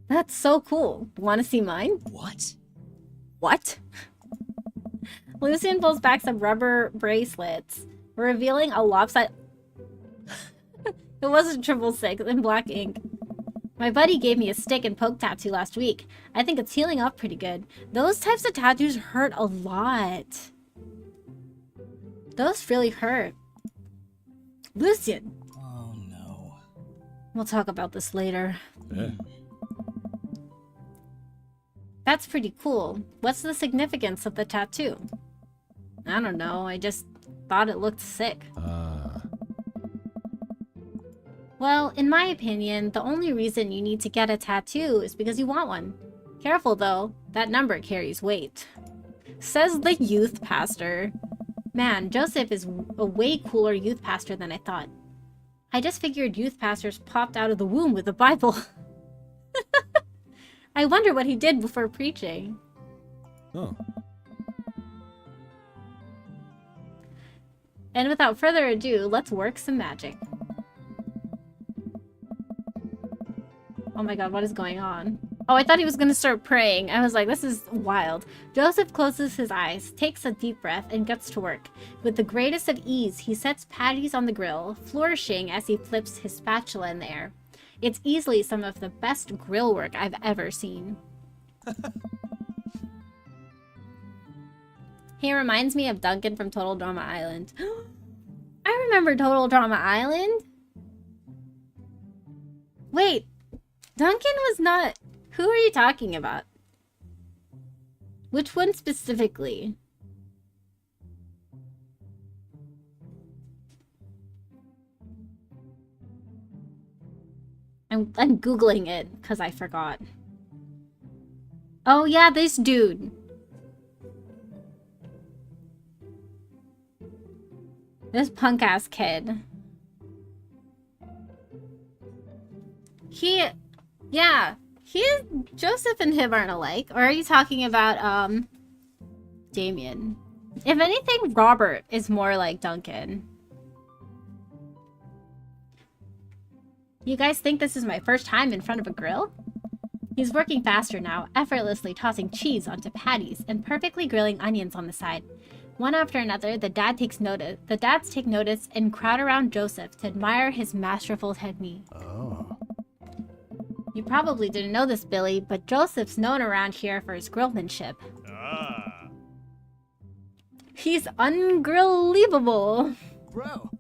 That's so cool. Want to see mine? What? What? Lucian pulls back some rubber bracelets, revealing a lopsided... It wasn't 666 in black ink. My buddy gave me a stick and poke tattoo last week. I think it's healing up pretty good. Those types of tattoos hurt a lot. Those really hurt. Lucian! Oh no. We'll talk about this later. Yeah. That's pretty cool. What's the significance of the tattoo? I don't know, I just thought it looked sick. Well, in my opinion, the only reason you need to get a tattoo is because you want one. Careful though, that number carries weight. Says the youth pastor. Man, Joseph is a way cooler youth pastor than I thought. I just figured youth pastors popped out of the womb with a Bible. I wonder what he did before preaching. Oh. And without further ado, let's work some magic. Oh my god, what is going on? Oh, I thought he was gonna start praying. I was like, this is wild. Joseph closes his eyes, takes a deep breath, and gets to work. With the greatest of ease, he sets patties on the grill, flourishing as he flips his spatula in the air. It's easily some of the best grill work I've ever seen. He reminds me of Duncan from Total Drama Island. I remember Total Drama Island. Wait, Duncan was not... Who are you talking about? Which one specifically? I'm Googling it because I forgot. Oh yeah, this dude. This punk ass kid. Joseph and him aren't alike. Or are you talking about, Damien? If anything, Robert is more like Duncan. You guys think this is my first time in front of a grill? He's working faster now, effortlessly tossing cheese onto patties and perfectly grilling onions on the side. One after another, the dads take notice and crowd around Joseph to admire his masterful technique. Oh. You probably didn't know this, Billy, but Joseph's known around here for his grillmanship. Ah. He's ungrillable. Bro.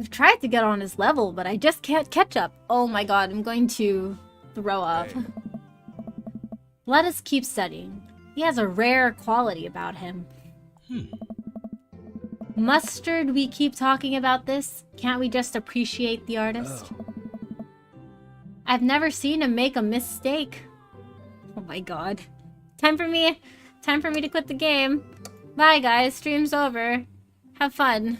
I've tried to get on his level, but I just can't catch up. Oh my god, I'm going to throw up. Hey. Let us keep studying. He has a rare quality about him. Mustard, we keep talking about this. Can't we just appreciate the artist? Oh. I've never seen him make a mistake. Oh my god. Time for me to quit the game. Bye guys, stream's over. Have fun.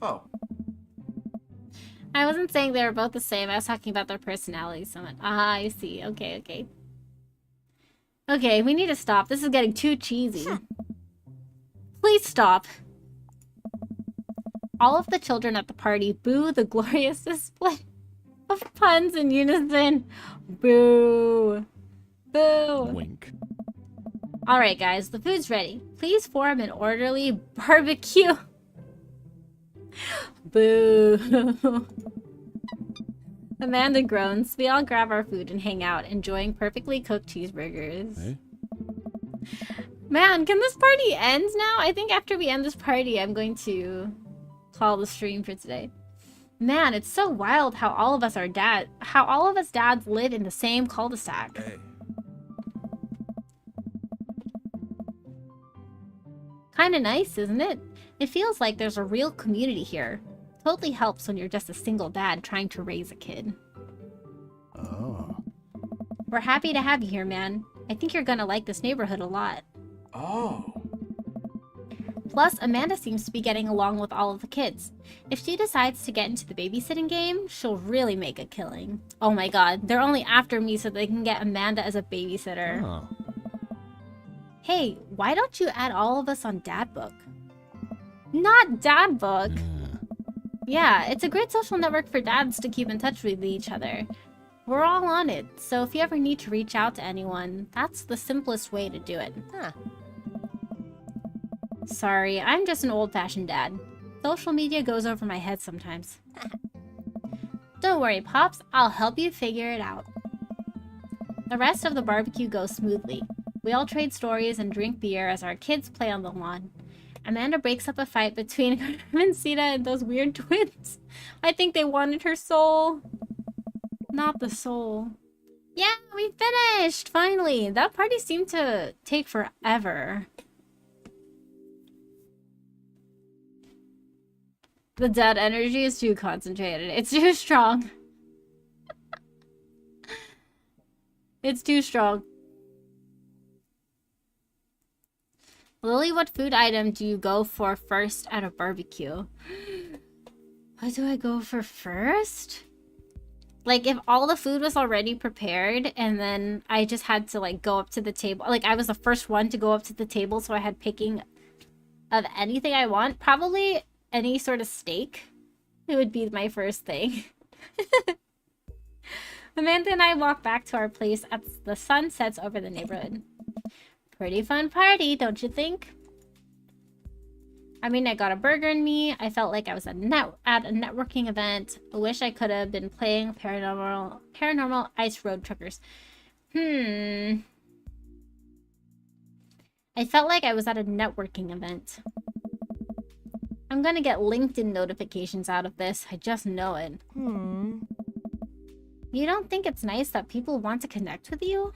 Oh. I wasn't saying they were both the same. I was talking about their personalities so much. Ah, I see. Okay. Okay, we need to stop. This is getting too cheesy. Please stop. All of the children at the party boo the glorious display of puns in unison. Boo. Boo. Wink. Alright guys, the food's ready. Please form an orderly barbecue. Boo. Amanda groans. We all grab our food and hang out, enjoying perfectly cooked cheeseburgers. Hey. Man, can this party end now? I think after we end this party, I'm going to call the stream for today. Man, it's so wild how all of us dads live in the same cul-de-sac. Hey. Kinda nice, isn't it? It feels like there's a real community here. Totally helps when you're just a single dad trying to raise a kid. Oh. We're happy to have you here, man. I think you're gonna like this neighborhood a lot. Oh. Plus, Amanda seems to be getting along with all of the kids. If she decides to get into the babysitting game, she'll really make a killing. Oh my god, they're only after me so they can get Amanda as a babysitter. Oh. Hey, why don't you add all of us on Dadbook? Not Dadbook! Yeah, it's a great social network for dads to keep in touch with each other. We're all on it, so if you ever need to reach out to anyone, that's the simplest way to do it. Huh. Sorry, I'm just an old-fashioned dad. Social media goes over my head sometimes. Don't worry, Pops. I'll help you figure it out. The rest of the barbecue goes smoothly. We all trade stories and drink beer as our kids play on the lawn. Amanda breaks up a fight between Carmencita and those weird twins. I think they wanted her soul. Not the soul. Yeah, we finished! Finally! That party seemed to take forever. The dad energy is too concentrated. It's too strong. It's too strong. Lily, what food item do you go for first at a barbecue? What do I go for first? Like, if all the food was already prepared and then I just had to, like, go up to the table. Like, I was the first one to go up to the table, so I had picking of anything I want. Probably any sort of steak. It would be my first thing. Amanda and I walk back to our place as the sun sets over the neighborhood. Pretty fun party, don't you think? I mean, I got a burger in me. I felt like I was at a networking event. I wish I could have been playing paranormal ice road truckers. I felt like I was at a networking event. I'm gonna get LinkedIn notifications out of this. I just know it. You don't think it's nice that people want to connect with you?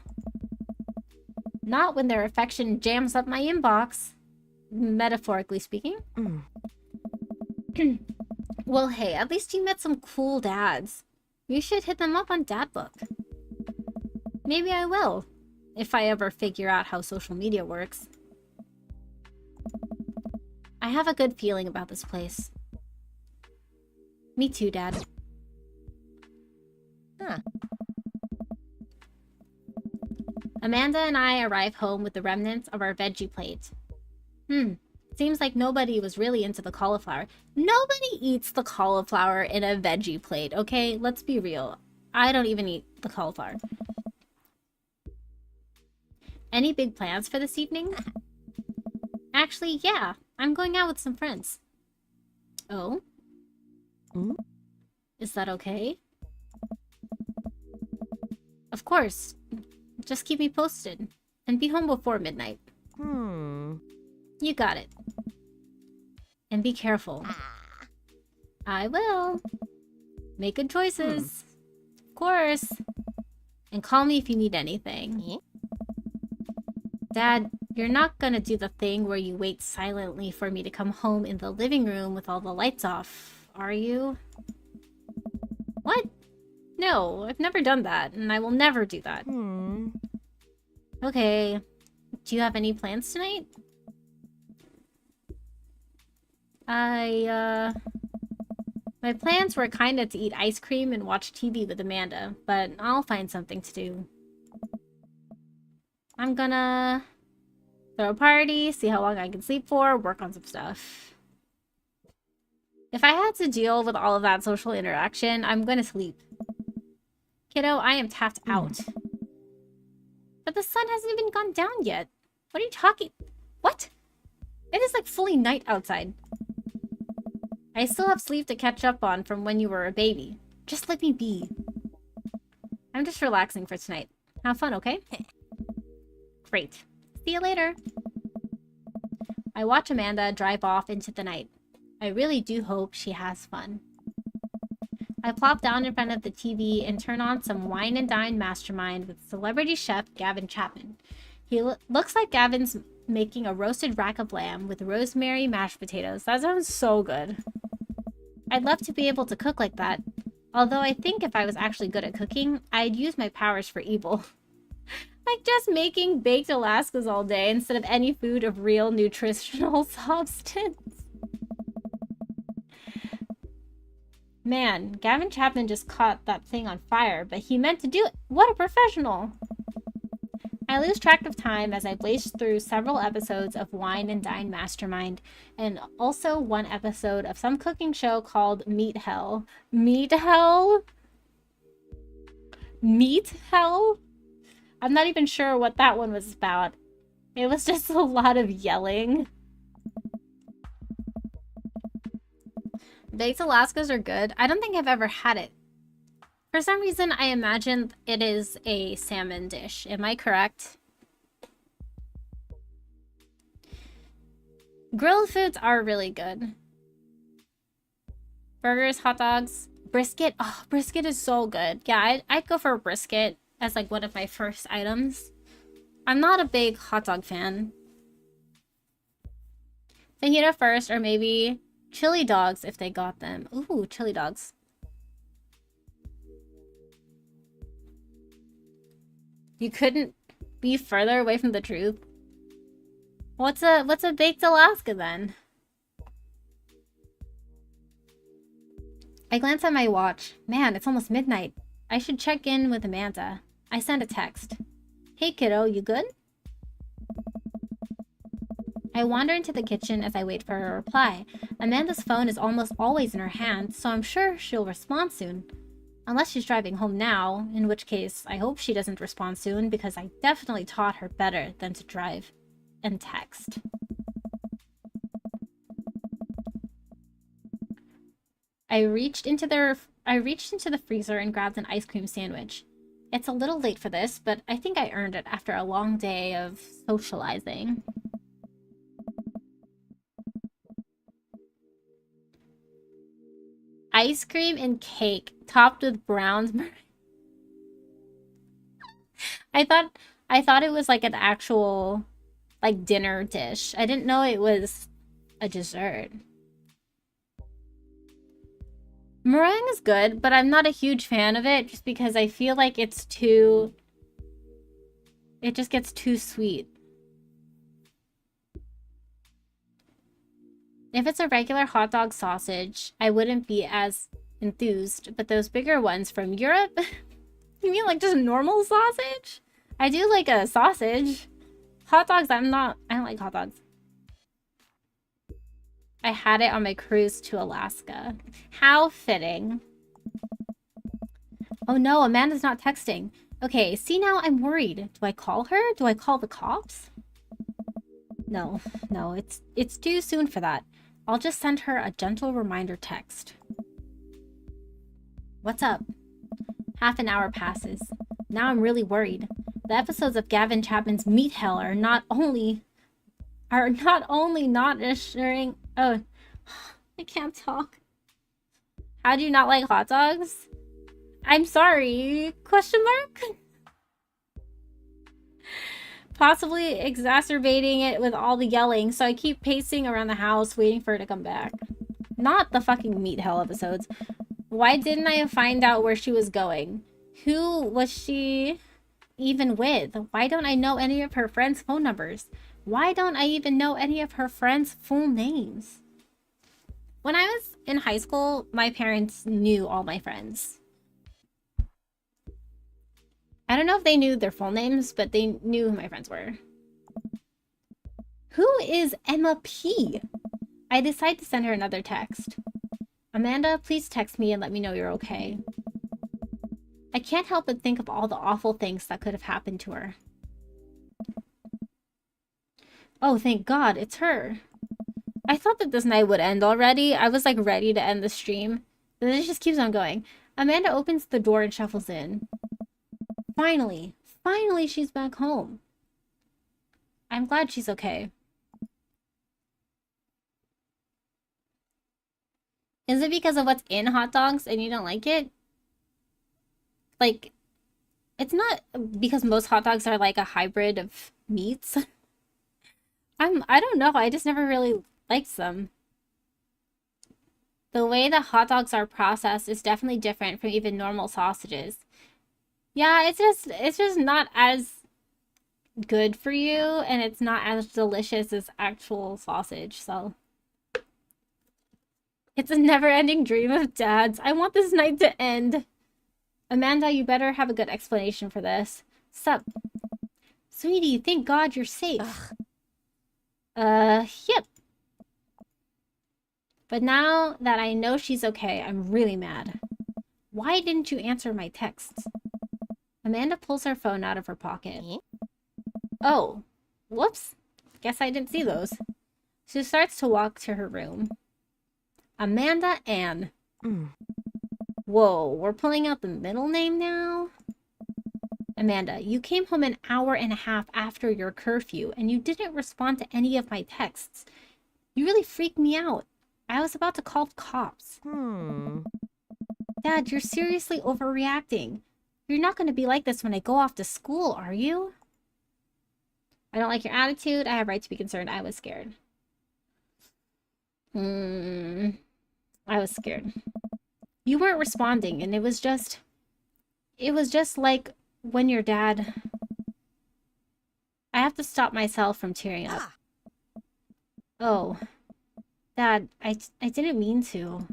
Not when their affection jams up my inbox. Metaphorically speaking. Well, hey, at least you met some cool dads. You should hit them up on Dadbook. Maybe I will, if I ever figure out how social media works. I have a good feeling about this place. Me too, Dad. Amanda and I arrive home with the remnants of our veggie plate. Seems like nobody was really into the cauliflower. Nobody eats the cauliflower in a veggie plate, okay? Let's be real. I don't even eat the cauliflower. Any big plans for this evening? Actually, yeah. I'm going out with some friends. Oh? Is that okay? Of course. Just keep me posted. And be home before midnight. You got it. And be careful. I will. Make good choices. Of course. And call me if you need anything. Dad, you're not gonna do the thing where you wait silently for me to come home in the living room with all the lights off, are you? What? No, I've never done that, and I will never do that. Okay. Do you have any plans tonight? My plans were kinda to eat ice cream and watch TV with Amanda, but I'll find something to do. I'm gonna throw a party, see how long I can sleep for, work on some stuff. If I had to deal with all of that social interaction, I'm gonna sleep. Kiddo, I am tapped out. But the sun hasn't even gone down yet. What are you talking? What? It is like fully night outside. I still have sleep to catch up on from when you were a baby. Just let me be. I'm just relaxing for tonight. Have fun, okay? Great. See you later. I watch Amanda drive off into the night. I really do hope she has fun. I plop down in front of the TV and turn on some Wine and Dine Mastermind with celebrity chef Gavin Chapman. He looks like Gavin's making a roasted rack of lamb with rosemary mashed potatoes. That sounds so good. I'd love to be able to cook like that. Although I think if I was actually good at cooking, I'd use my powers for evil. Like just making baked Alaskas all day instead of any food of real nutritional substance. Man, Gavin Chapman just caught that thing on fire, but he meant to do it. What a professional! I lose track of time as I blaze through several episodes of Wine and Dine Mastermind, and also one episode of some cooking show called Meat Hell. Meat Hell? Meat Hell? I'm not even sure what that one was about. It was just a lot of yelling. Baked Alaskas are good. I don't think I've ever had it. For some reason, I imagine it is a salmon dish. Am I correct? Grilled foods are really good. Burgers, hot dogs, brisket. Oh, brisket is so good. Yeah, I'd go for a brisket as like one of my first items. I'm not a big hot dog fan. Fajita first, or maybe chili dogs if they got them. Ooh, chili dogs. You couldn't be further away from the truth. What's a baked Alaska then? I glance at my watch. Man, it's almost midnight. I should check in with Amanda. I send a text. Hey kiddo, you good? I wander into the kitchen as I wait for her reply. Amanda's phone is almost always in her hand, so I'm sure she'll respond soon. Unless she's driving home now, in which case I hope she doesn't respond soon because I definitely taught her better than to drive and text. I reached into the freezer and grabbed an ice cream sandwich. It's a little late for this, but I think I earned it after a long day of socializing. Ice cream and cake topped with browns. I thought it was like an actual like dinner dish. I didn't know it was a dessert. Meringue is good, but I'm not a huge fan of it just because I feel like it just gets too sweet. If it's a regular hot dog sausage, I wouldn't be as enthused, but those bigger ones from Europe? You mean like just normal sausage? I do like a sausage. Hot dogs, I don't like hot dogs. I had it on my cruise to Alaska. How fitting. Oh no, Amanda's not texting. Okay, see now I'm worried. Do I call her? Do I call the cops? No, it's too soon for that. I'll just send her a gentle reminder text. What's up? Half an hour passes. Now I'm really worried. The episodes of Gavin Chapman's Meat Hell are not only not assuring. Oh, I can't talk. How do you not like hot dogs? I'm sorry. Question mark? Possibly exacerbating it with all the yelling, so I keep pacing around the house waiting for her to come back. Not the fucking Meat Hell episodes. Why didn't I find out where she was going? Who was she even with? Why don't I know any of her friends' phone numbers? Why don't I even know any of her friends' full names? When I was in high school, my parents knew all my friends. I don't know if they knew their full names, but they knew who my friends were. Who is Emma P? I decide to send her another text. Amanda, please text me and let me know you're okay. I can't help but think of all the awful things that could have happened to her. Oh, thank God, it's her. I thought that this night would end already. I was like ready to end the stream. But it just keeps on going. Amanda opens the door and shuffles in. Finally she's back home. I'm glad she's okay. Is it because of what's in hot dogs and you don't like it? Like, it's not because most hot dogs are like a hybrid of meats. I don't know. I just never really liked them. The way that hot dogs are processed is definitely different from even normal sausages. Yeah, it's just not as good for you, and it's not as delicious as actual sausage, so. It's a never-ending dream of Dad's. I want this night to end. Amanda, you better have a good explanation for this. Sup? Sweetie, thank God you're safe. Yep. But now that I know she's okay, I'm really mad. Why didn't you answer my texts? Amanda pulls her phone out of her pocket. Oh, whoops. Guess I didn't see those. She starts to walk to her room. Amanda Ann. Mm. Whoa, we're pulling out the middle name now? Amanda, you came home an hour and a half after your curfew, and you didn't respond to any of my texts. You really freaked me out. I was about to call the cops. Dad, you're seriously overreacting. You're not going to be like this when I go off to school, are you? I don't like your attitude. I have right to be concerned. I was scared. I was scared. You weren't responding, and it was just like when your dad... I have to stop myself from tearing up. Oh, Dad, I didn't mean to.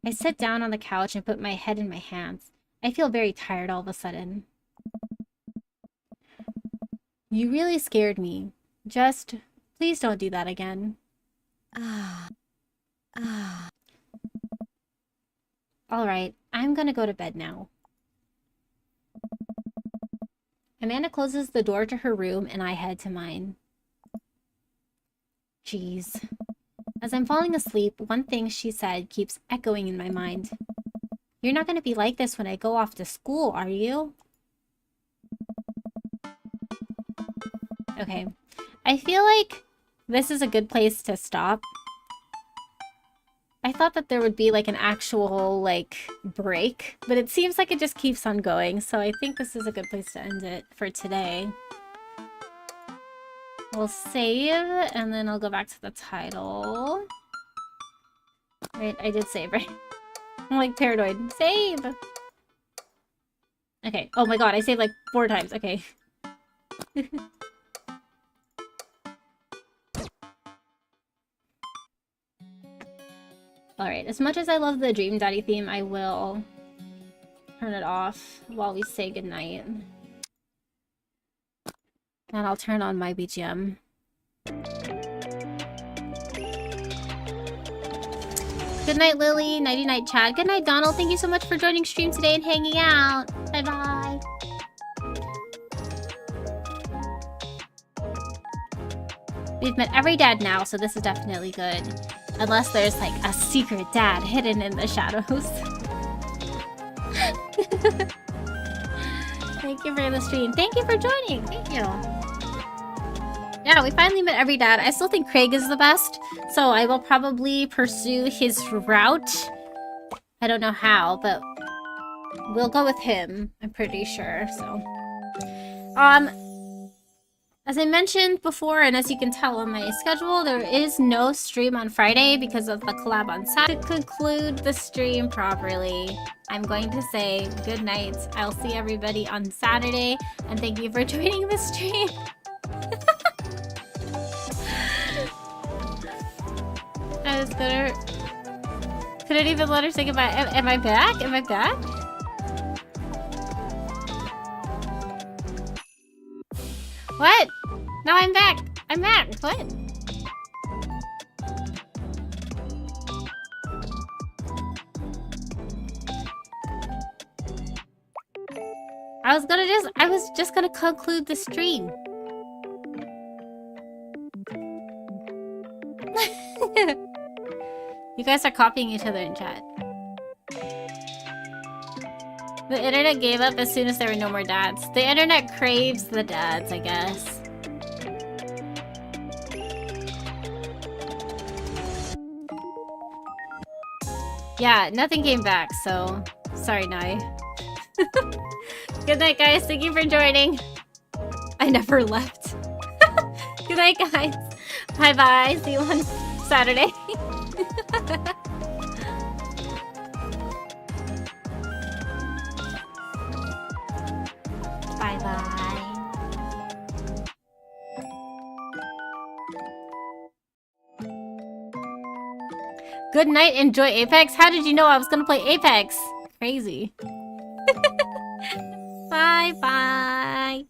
I sat down on the couch and put my head in my hands. I feel very tired all of a sudden. You really scared me. Just, please don't do that again. Alright, I'm gonna go to bed now. Amanda closes the door to her room and I head to mine. Jeez. As I'm falling asleep, one thing she said keeps echoing in my mind. You're not gonna be like this when I go off to school, are you? Okay. I feel like this is a good place to stop. I thought that there would be like an actual like break, but it seems like it just keeps on going, so I think this is a good place to end it for today. We'll save, and then I'll go back to the title. Right, I did save, right? I'm like paranoid. Save! Okay, oh my god, I saved like 4 times, okay. Alright, as much as I love the Dream Daddy theme, I will turn it off while we say goodnight. And I'll turn on my BGM. Good night, Lily. Nighty night, Chad. Good night, Donald. Thank you so much for joining stream today and hanging out. Bye-bye. We've met every dad now, so this is definitely good. Unless there's like a secret dad hidden in the shadows. Thank you for the stream. Thank you for joining. Thank you. Yeah, we finally met every dad. I still think Craig is the best, so I will probably pursue his route. I don't know how, but we'll go with him. I'm pretty sure, so. As I mentioned before, and as you can tell on my schedule, there is no stream on Friday because of the collab on Saturday. To conclude the stream properly, I'm going to say good night. I'll see everybody on Saturday, and thank you for joining the stream. I was gonna... Couldn't even let her say goodbye. Am I back? Am I back? What? No, I'm back. I'm back. What? I was just gonna conclude the stream. You guys are copying each other in chat. The internet gave up as soon as there were no more dads. The internet craves the dads, I guess. Yeah, nothing came back, so... Sorry, Nai. Good night, guys. Thank you for joining. I never left. Good night, guys. Bye-bye. See you on Saturday. Bye-bye. Good night, enjoy Apex. How did you know I was gonna play Apex? Crazy. Bye-bye.